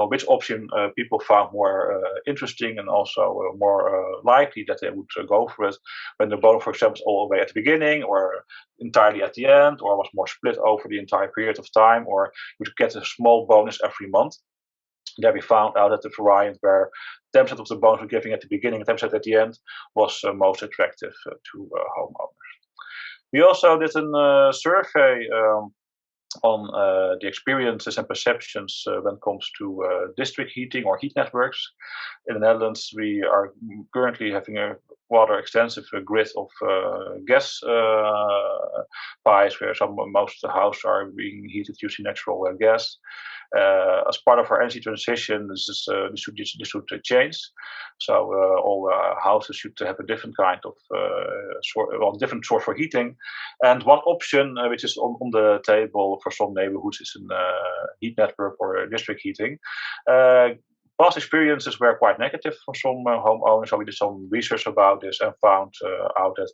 which option people found more interesting and also more likely that they would go for it. When the bonus, for example, is all the way at the beginning, or entirely at the end, or was more split over the entire period of time, or you would get a small bonus every month. There we found out that the variant where 10% of the bonus we're giving at the beginning and 10% at the end was most attractive to homeowners. We also did a survey on the experiences and perceptions when it comes to district heating or heat networks. In the Netherlands, we are currently having a rather extensive grid of gas pipes, where most of the houses are being heated using natural gas. As part of our energy transition, this should change. So all houses should have a different kind of different source for heating. And one option which is on the table for some neighborhoods is a heat network or district heating. Past experiences were quite negative for some homeowners, so we did some research about this and found out that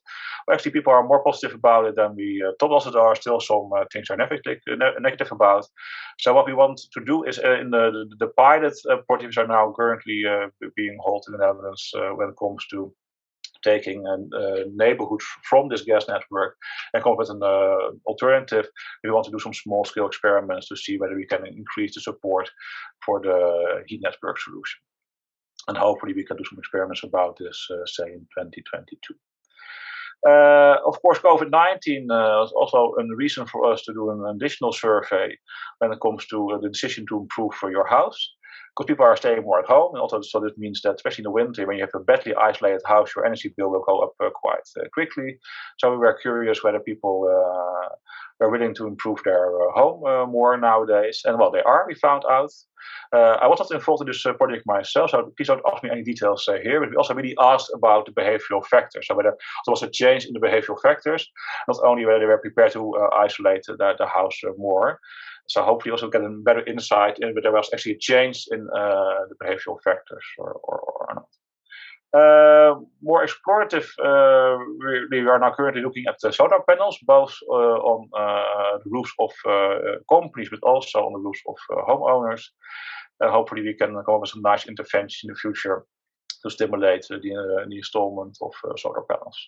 actually people are more positive about it than we thought. Also, there are still some things are negative about. So what we want to do is in the pilot projects are now currently being held in the Netherlands when it comes to taking neighborhoods from this gas network and come up with an alternative. We want to do some small-scale experiments to see whether we can increase the support for the heat network solution. And hopefully we can do some experiments about this, say, in 2022. Of course, COVID-19 is also a reason for us to do an additional survey when it comes to the decision to improve for your house. Because people are staying more at home, and also so this means that, especially in the winter, when you have a badly isolated house, your energy bill will go up quite quickly. So we were curious whether people were willing to improve their home more nowadays, and well, they are. We found out. I was not involved in this project myself, so please don't ask me any details here. But we also really asked about the behavioral factors, so whether there was a change in the behavioral factors, not only whether they were prepared to isolate the house more. So hopefully also get a better insight in whether there was actually a change in the behavioral factors or not. More explorative, we are now currently looking at the solar panels, both on the roofs of companies, but also on the roofs of homeowners. Hopefully we can come up with some nice interventions in the future to stimulate the installment of solar panels.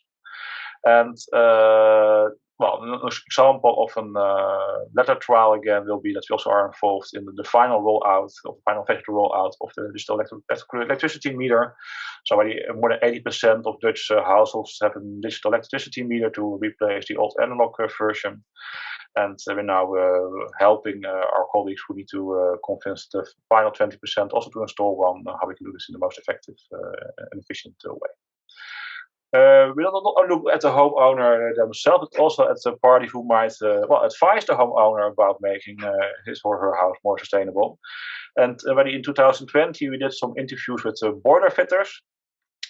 And well, an example of a letter trial again will be that we also are involved in the final rollout, of the final phase rollout of the digital electricity meter. So already more than 80% of Dutch households have a digital electricity meter to replace the old analog version. And we're now helping our colleagues who need to convince the final 20% also to install one, how we can do this in the most effective and efficient way. We don't look at the homeowner themselves, but also at the party who might advise the homeowner about making his or her house more sustainable. And already in 2020, we did some interviews with boiler fitters,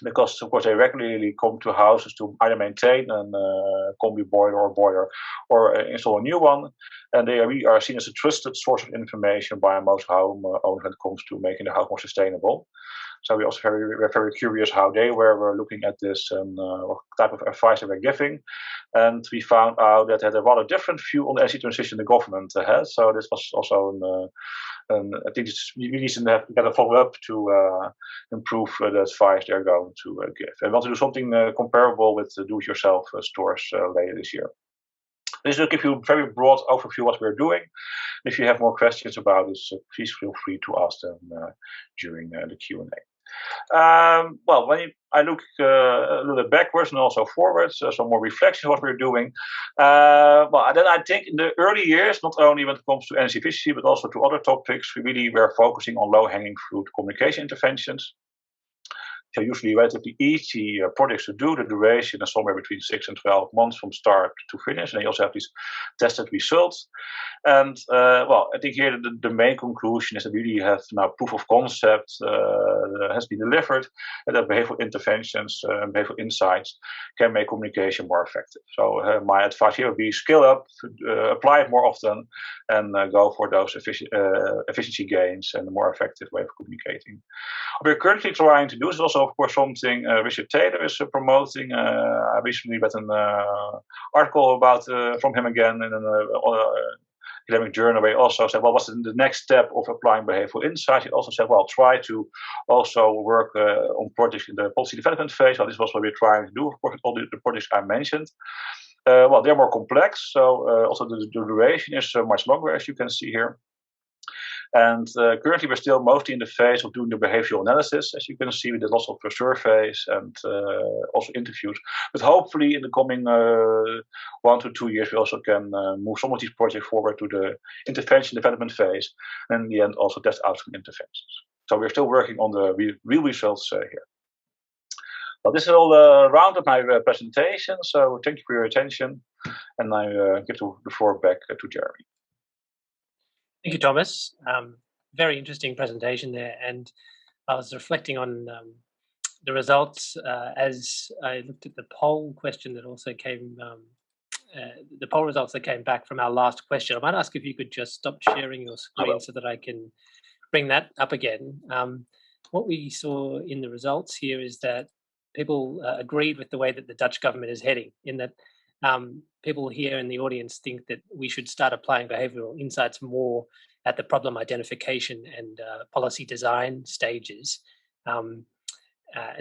because of course they regularly come to houses to either maintain a combi boiler or install a new one, and they really are seen as a trusted source of information by most homeowners when it comes to making the house more sustainable. So we also were very curious how they were looking at this and what type of advice they were giving. And we found out that they had a rather different view on the energy transition the government has. So this was also I think we need to get a follow-up to improve the advice they're going to give. And we want to do something comparable with do-it-yourself stores later this year. This will give you a very broad overview of what we're doing. If you have more questions about this, please feel free to ask them during the Q&A. Well, when I look a little bit backwards and also forwards, some more reflection of what we're doing. Well, then I think in the early years, not only when it comes to energy efficiency, but also to other topics, we really were focusing on low-hanging fruit communication interventions. So usually relatively easy projects to do. The duration is somewhere between 6 and 12 months from start to finish. And you also have these tested results. And well, I think here the main conclusion is that we really have now proof of concept has been delivered, and that behavioral interventions and behavioral insights can make communication more effective. So my advice here would be scale up, apply it more often, and go for those efficiency gains and a more effective way of communicating. What we're currently trying to do is also, of course, something Richard Taylor is promoting. I recently read an article about from him again in an academic journal, where he also said, well, what's the next step of applying behavioral insights? He also said, well, try to also work on projects in the policy development phase. Well, this was what we're trying to do, of course, all the projects I mentioned. Well, they're more complex, so also the duration is much longer, as you can see here. And currently, we're still mostly in the phase of doing the behavioral analysis. As you can see, we did lots of surveys and also interviews. But hopefully, in the coming 1 to 2 years, we also can move some of these projects forward to the intervention development phase, and in the end, also test outcome interventions. So we're still working on the real results here. Well, this is all round of my presentation. So thank you for your attention, and I give the floor back to Jeremy. Thank you, Thomas. Very interesting presentation there. And I was reflecting on the results as I looked at the poll question that also came, the poll results that came back from our last question. I might ask if you could just stop sharing your screen so that I can bring that up again. What we saw in the results here is that people agreed with the way that the Dutch government is heading, in that people here in the audience think that we should start applying behavioural insights more at the problem identification and policy design stages. And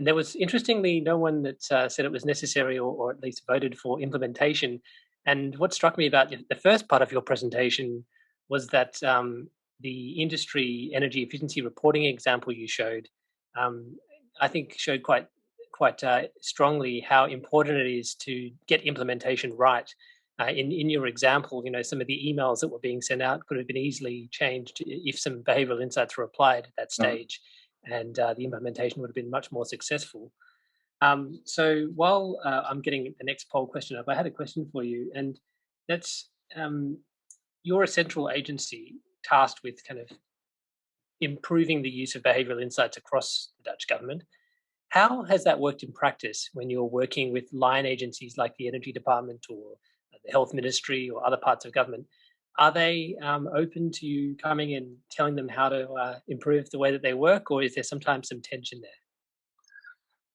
there was, interestingly, no one that said it was necessary or at least voted for implementation. And what struck me about the first part of your presentation was that the industry energy efficiency reporting example you showed, I think showed quite strongly how important it is to get implementation right. In your example, some of the emails that were being sent out could have been easily changed if some behavioural insights were applied at that stage, and the implementation would have been much more successful. So while I'm getting the next poll question up, I had a question for you, and that's you're a central agency tasked with kind of improving the use of behavioural insights across the Dutch government. How has that worked in practice when you're working with line agencies like the Energy Department or the Health Ministry or other parts of government? Are they open to you coming and telling them how to improve the way that they work, or is there sometimes some tension there?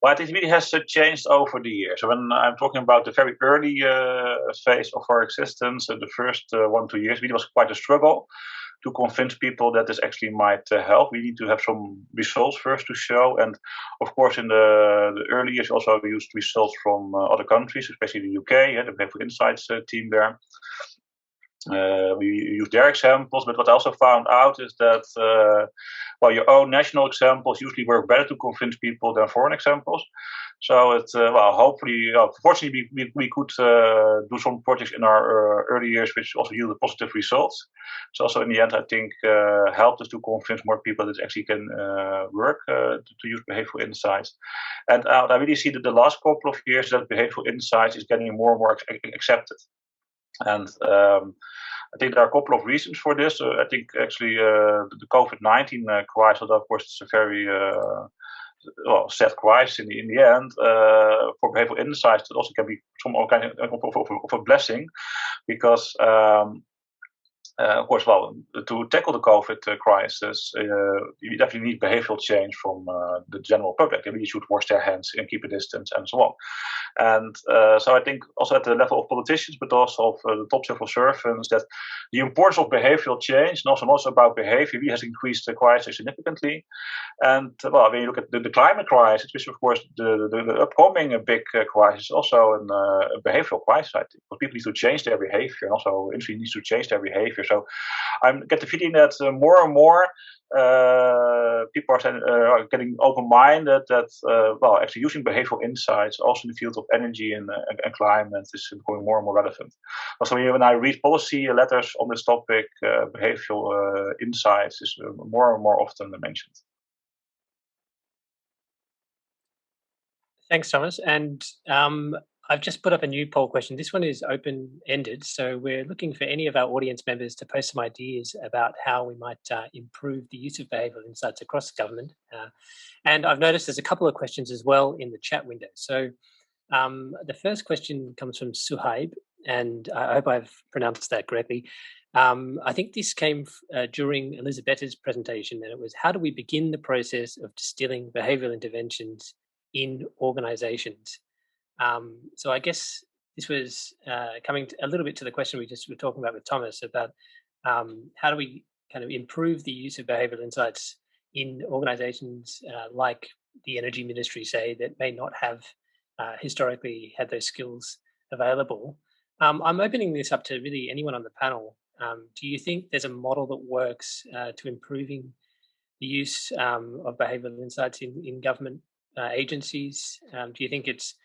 Well, I think it really has changed over the years. So when I'm talking about the very early phase of our existence, the first 1 2 years, it was quite a struggle to convince people that this actually might help. We need to have some results first to show. And of course, in the early years, also we used results from other countries, especially the UK, the Behavioral Insights team there. We used their examples, but what I also found out is that, well, your own national examples usually work better to convince people than foreign examples. So it's, well, hopefully, fortunately, we could do some projects in our early years which also yielded positive results. So also in the end, I think helped us to convince more people that it actually can work to use behavioral insights. And I really see that the last couple of years that behavioral insights is getting more and more accepted. And I think there are a couple of reasons for this. I think actually the COVID-19 crisis, of course, it's a very sad crisis in the end. For behavioral insights, it also can be some kind of a blessing, because of course, well, to tackle the COVID crisis, you definitely need behavioral change from the general public. They really should wash their hands and keep a distance and so on. And so I think also at the level of politicians, but also of the top civil servants, that the importance of behavioral change and also about behavior really has increased quite significantly. And well, when you look at the climate crisis, which of course the upcoming big crisis, also a behavioral crisis, I think, because people need to change their behavior, and also industry needs to change their behavior behavior. So I get the feeling that more and more people are getting open-minded that, well, actually using behavioral insights also in the field of energy and climate is becoming more and more relevant. Also, when I read policy letters on this topic, behavioral insights is more and more often mentioned. Thanks, Thomas. And I've just put up a new poll question. This one is open-ended, so we're looking for any of our audience members to post some ideas about how we might improve the use of behavioural insights across government. And I've noticed there's a couple of questions as well in the chat window. So the first question comes from Suhaib, and I hope I've pronounced that correctly. I think this came during Elisabetta's presentation, and it was, how do we begin the process of distilling behavioural interventions in organizations? So I guess this was coming a little bit to the question we just were talking about with Thomas about how do we kind of improve the use of behavioral insights in organizations like the energy ministry, say, that may not have historically had those skills available. I'm opening this up to really anyone on the panel. Do you think there's a model that works to improving the use of behavioral insights in government agencies? Do you think it's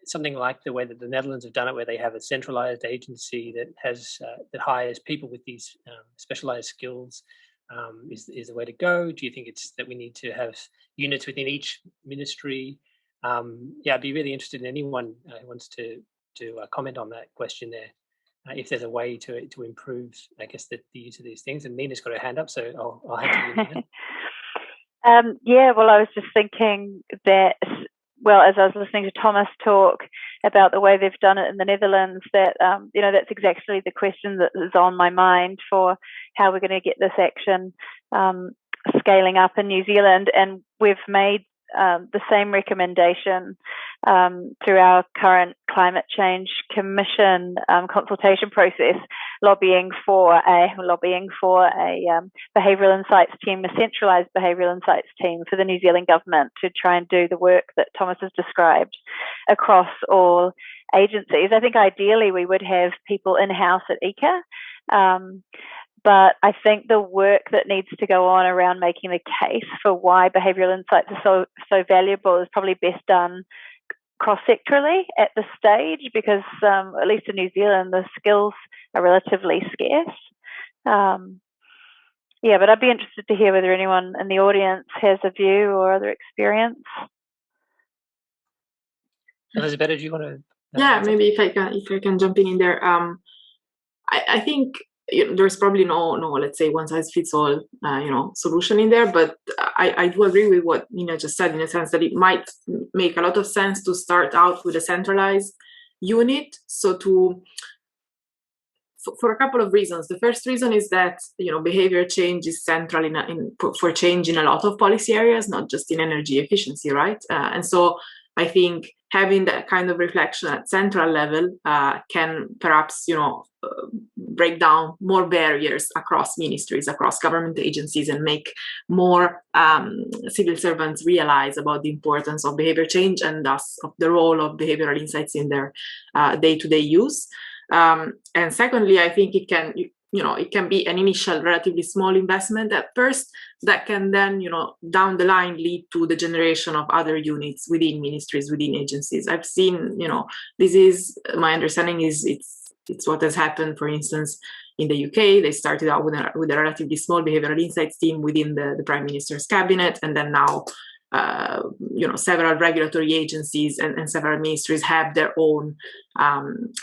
something like the way that the Netherlands have done it, where they have a centralized agency that has that hires people with these specialized skills, is the way to go? Do you think it's that we need to have units within each ministry? Yeah, I'd be really interested in anyone who wants to comment on that question there. If there's a way to improve, I guess, the use of these things. And Nina's got her hand up, so I'll hand to you, Nina. Yeah, well, I was just thinking that, well, as I was listening to Thomas talk about the way they've done it in the Netherlands, that, that's exactly the question that is on my mind for how we're going to get this action scaling up in New Zealand. And we've made the same recommendation through our current Climate Change Commission consultation process, lobbying for a behavioural insights team, a centralised behavioural insights team for the New Zealand government to try and do the work that Thomas has described across all agencies. I think ideally we would have people in-house at ICA. But I think the work that needs to go on around making the case for why behavioural insights are so valuable is probably best done cross-sectorally at this stage, because at least in New Zealand, the skills are relatively scarce. Yeah, but I'd be interested to hear whether anyone in the audience has a view or other experience. Elisabetta, do you want to? Yeah, maybe if I can jump in there. I think there's probably no let's say one size fits all solution in there, but I do agree with what Nina just said, in a sense that it might make a lot of sense to start out with a centralized unit. So for a couple of reasons. The first reason is that behavior change is central for change in a lot of policy areas, not just in energy efficiency, right? And so I think having that kind of reflection at central level can perhaps break down more barriers across ministries, across government agencies, and make more civil servants realize about the importance of behavior change and thus of the role of behavioral insights in their day-to-day use. And secondly, I think it can be an initial relatively small investment at first that can then, down the line lead to the generation of other units within ministries, within agencies. I've seen, this is, my understanding is it's what has happened, for instance, in the UK. They started out with a relatively small behavioral insights team within the Prime Minister's cabinet, and then now several regulatory agencies and several ministries have their own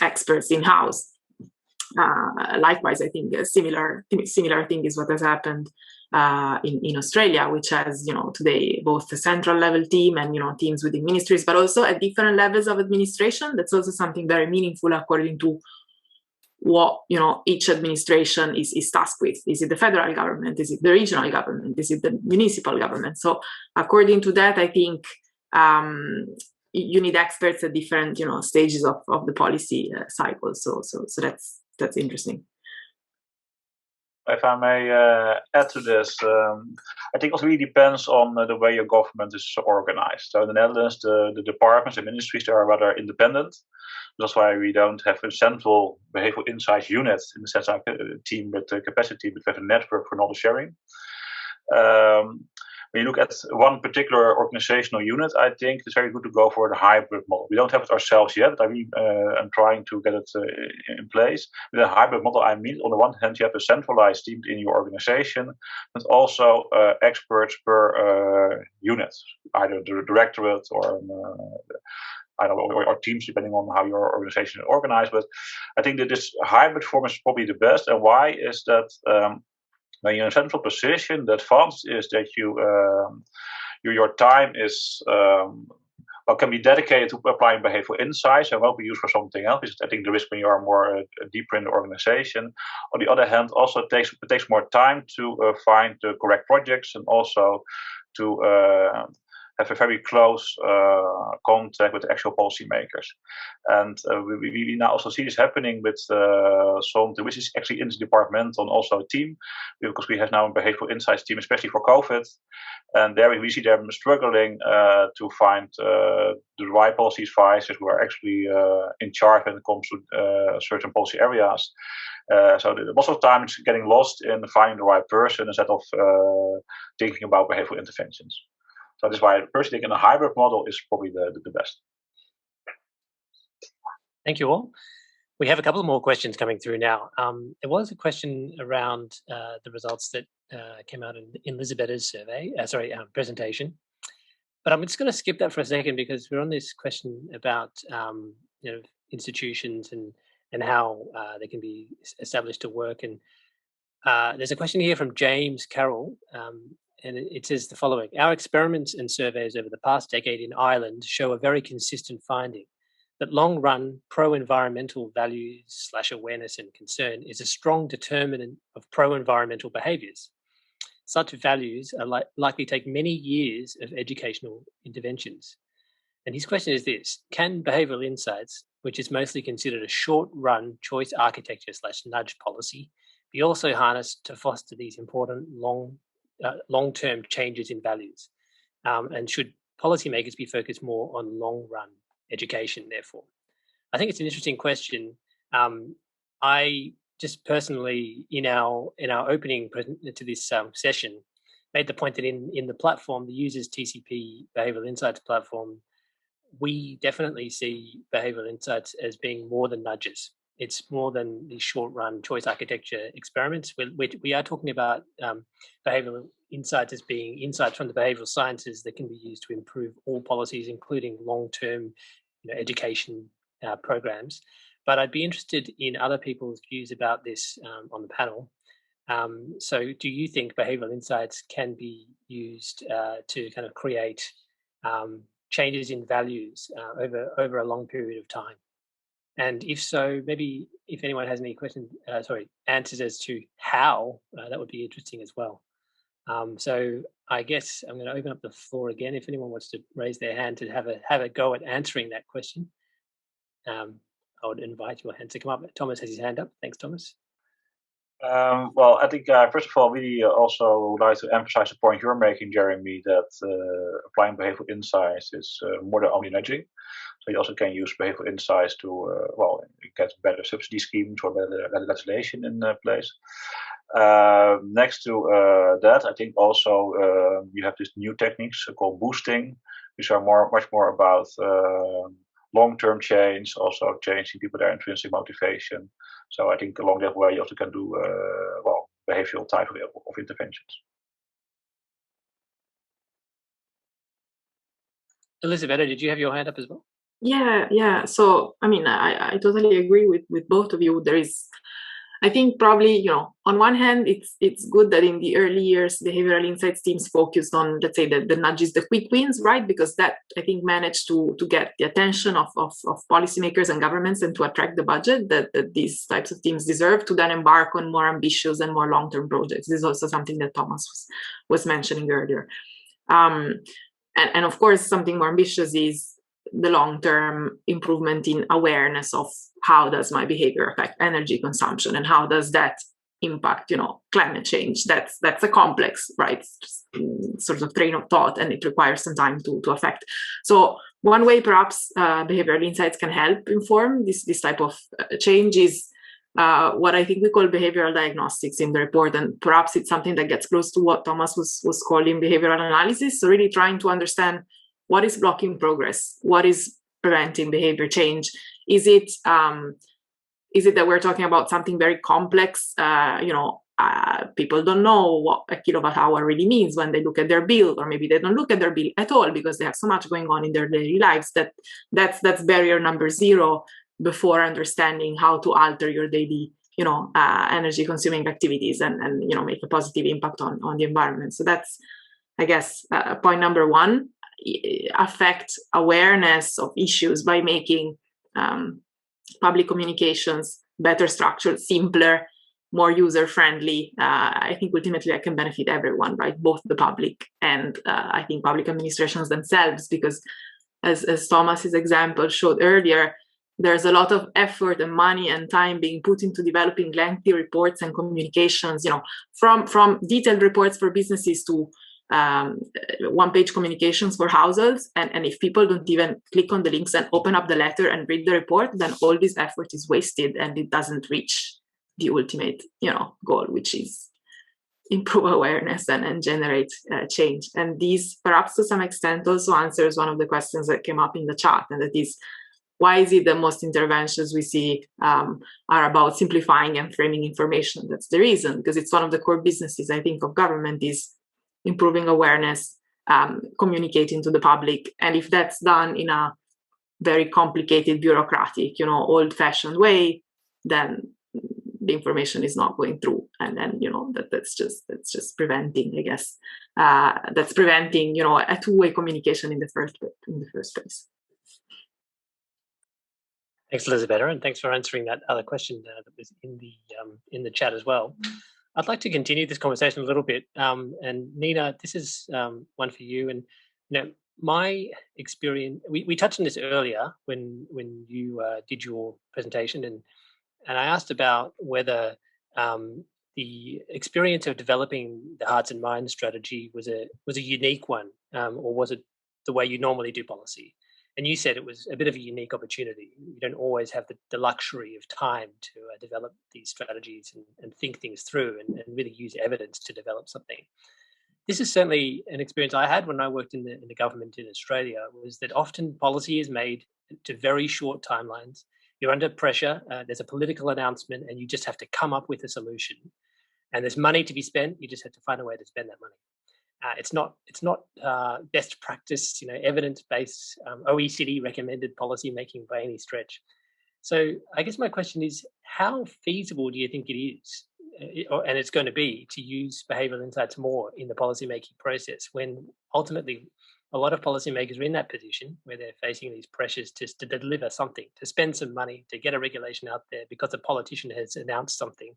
experts in-house. Likewise, I think a similar thing is what has happened in Australia, which has today both the central level team and teams within ministries, but also at different levels of administration. That's also something very meaningful according to what each administration is tasked with. Is it the federal government? Is it the regional government? Is it the municipal government? So according to that, I think you need experts at different stages of the policy cycle. So that's interesting. if I may add to this, I think it really depends on the way your government is organized. So in the Netherlands, the departments and ministries, they are rather independent. That's why we don't have a central behavioral insights unit in the sense of a team with capacity, but we have a network for knowledge sharing. When you look at one particular organizational unit, I think it's very good to go for the hybrid model. We don't have it ourselves yet. I'm trying to get it in place. With a hybrid model, I mean, on the one hand, you have a centralized team in your organization, but also experts per unit, either the directorate or I don't know, or teams, depending on how your organization is organized. But I think that this hybrid form is probably the best. And why is that? When you're in a central position, the advantage is that your time is can be dedicated to applying behavioral insights and won't be used for something else. Because I think the risk when you are more deeper in the organization. On the other hand, also it takes more time to find the correct projects and also to have a very close contact with the actual policymakers. And we now also see this happening with which is actually interdepartmental and also a team, because we have now a behavioral insights team, especially for COVID. And there we see them struggling to find the right policy advisors who are actually in charge when it comes to certain policy areas. So most of the time it's getting lost in finding the right person instead of thinking about behavioral interventions. So that's why I personally think in a hybrid model is probably the best. Thank you all. We have a couple more questions coming through now. There was a question around the results that came out in Elisabetta's presentation. But I'm just going to skip that for a second because we're on this question about institutions and how they can be established to work. And there's a question here from James Carroll. And it says the following: our experiments and surveys over the past decade in Ireland show a very consistent finding that long-run pro-environmental values / awareness and concern is a strong determinant of pro-environmental behaviours. Such values are likely to take many years of educational interventions. And his question is this: can behavioural insights, which is mostly considered a short-run choice architecture / nudge policy, be also harnessed to foster these important long-term changes in values? And should policymakers be focused more on long-run education, therefore? I think it's an interesting question. I just personally, in our opening to this session, made the point that in the platform, the UsersTCP Behavioural Insights platform, we definitely see behavioural insights as being more than nudges. It's more than the short-run choice architecture experiments. We are talking about behavioural insights as being insights from the behavioural sciences that can be used to improve all policies, including long-term education programs. But I'd be interested in other people's views about this on the panel. So do you think behavioural insights can be used to kind of create changes in values over a long period of time? And if so, maybe if anyone has any answers as to how, that would be interesting as well. So I guess I'm going to open up the floor again. If anyone wants to raise their hand to have a go at answering that question, I would invite your hand to come up. Thomas has his hand up. Thanks, Thomas. Well, I think first of all, we also would like to emphasize the point you're making, Jeremy, that applying behavioral insights is more than only nudging. So you also can use behavioral insights to get better subsidy schemes or better legislation in place. Next to that, I think also you have these new techniques called boosting, which are much more about long-term change, also changing people their intrinsic motivation. So I think along that way you also can do behavioral type of interventions. Elisabetta, did you have your hand up as well? Yeah. So I mean, I totally agree with both of you. I think probably, on one hand, it's good that in the early years, behavioral insights teams focused on, let's say, the nudges, the quick wins, right? Because that, I think, managed to get the attention of policymakers and governments and to attract the budget that these types of teams deserve to then embark on more ambitious and more long-term projects. This is also something that Thomas was mentioning earlier. And of course, something more ambitious is the long-term improvement in awareness of how does my behavior affect energy consumption and how does that impact, climate change. That's a complex, right, sort of train of thought, and it requires some time to affect. So one way perhaps behavioral insights can help inform this type of change is what I think we call behavioral diagnostics in the report, and perhaps it's something that gets close to what Thomas was calling behavioral analysis. So really trying to understand what is blocking progress, what is preventing behavior change. Is it that we're talking about something very complex? People don't know what a kilowatt hour really means when they look at their bill, or maybe they don't look at their bill at all because they have so much going on in their daily lives. That's barrier number 0 before understanding how to alter your daily, energy consuming activities and make a positive impact on the environment. So that's, I guess, point number 1. Affect awareness of issues by making public communications better structured, simpler, more user-friendly. I think ultimately that can benefit everyone, right? Both the public and I think public administrations themselves, because as Thomas's example showed earlier, there's a lot of effort and money and time being put into developing lengthy reports and communications, from detailed reports for businesses to one-page communications for households. And if people don't even click on the links and open up the letter and read the report, then all this effort is wasted and it doesn't reach the ultimate, goal, which is improve awareness and generate change. And these, perhaps to some extent, also answers one of the questions that came up in the chat, and that is, why is it that most interventions we see are about simplifying and framing information? That's the reason, because it's one of the core businesses, I think, of government is improving awareness, communicating to the public. And if that's done in a very complicated, bureaucratic, old-fashioned way, then the information is not going through. And then, that's just preventing, I guess, that's preventing, a two-way communication in the first place. Thanks, Elisabetta, and thanks for answering that other question that was in the chat as well. I'd like to continue this conversation a little bit. And Nina, this is one for you. And my experience, we touched on this earlier when you did your presentation, and I asked about whether the experience of developing the Hearts and Minds strategy was a unique one, or was it the way you normally do policy? And you said it was a bit of a unique opportunity. You don't always have the luxury of time to develop these strategies and think things through and really use evidence to develop something. This is certainly an experience I had when I worked in the government in Australia, was that often policy is made to very short timelines. You're under pressure, there's a political announcement, and you just have to come up with a solution. And there's money to be spent, you just have to find a way to spend that money. It's not best practice, evidence-based, OECD recommended policy making by any stretch. So I guess my question is, how feasible do you think it is, and it's going to be, to use behavioural insights more in the policy making process, when ultimately a lot of policymakers are in that position where they're facing these pressures to deliver something, to spend some money, to get a regulation out there because a politician has announced something.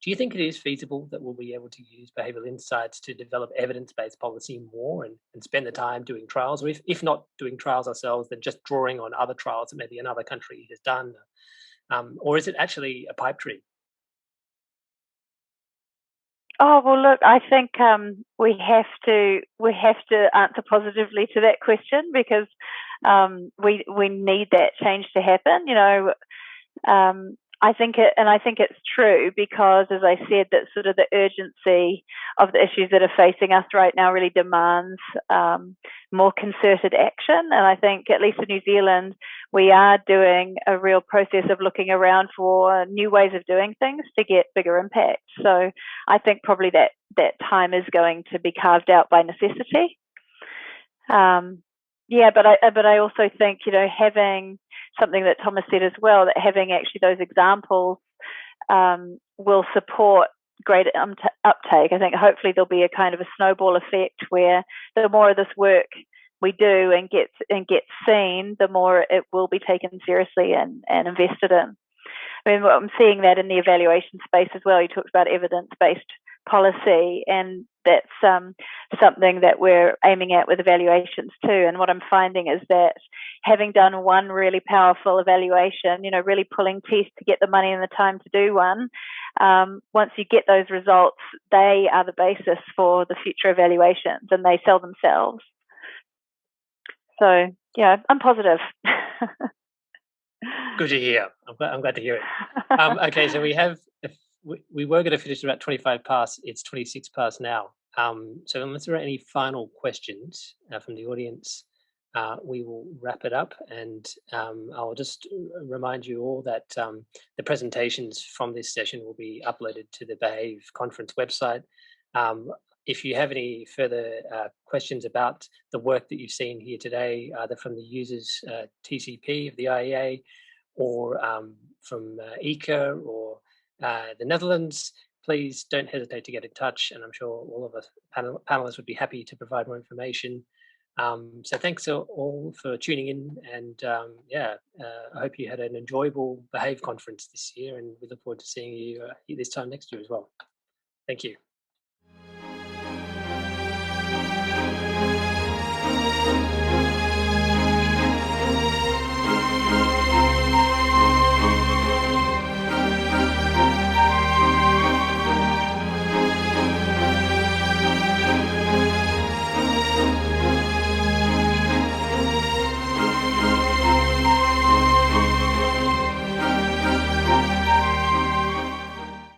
Do you think it is feasible that we'll be able to use behavioural insights to develop evidence-based policy more and spend the time doing trials, or if not doing trials ourselves, then just drawing on other trials that maybe another country has done? Or is it actually a pipe dream? Oh, well, look, I think we have to answer positively to that question, because we need that change to happen. I think it's true, because, as I said, that sort of the urgency of the issues that are facing us right now really demands more concerted action. And I think, at least in New Zealand, we are doing a real process of looking around for new ways of doing things to get bigger impact. So I think probably that time is going to be carved out by necessity. But I also think, having something that Thomas said as well, that having actually those examples will support greater uptake. I think hopefully there'll be a kind of a snowball effect where the more of this work we do and gets seen, the more it will be taken seriously and invested in. I mean, I'm seeing that in the evaluation space as well. You talked about evidence-based policy, and that's something that we're aiming at with evaluations too. And what I'm finding is that having done one really powerful evaluation, really pulling teeth to get the money and the time to do one, once you get those results, they are the basis for the future evaluations, and they sell themselves. So yeah, I'm positive. Good to hear. I'm glad to hear it. Okay, so we were going to finish about 25 past. It's 26 past now. So unless there are any final questions from the audience, we will wrap it up. And I'll just remind you all that the presentations from this session will be uploaded to the Behave conference website. If you have any further questions about the work that you've seen here today, either from the users TCP of the IEA or from ECA or the Netherlands, please don't hesitate to get in touch, and I'm sure all of us panelists would be happy to provide more information. So thanks all for tuning in, and I hope you had an enjoyable Behave conference this year, and we look forward to seeing you this time next year as well. Thank you.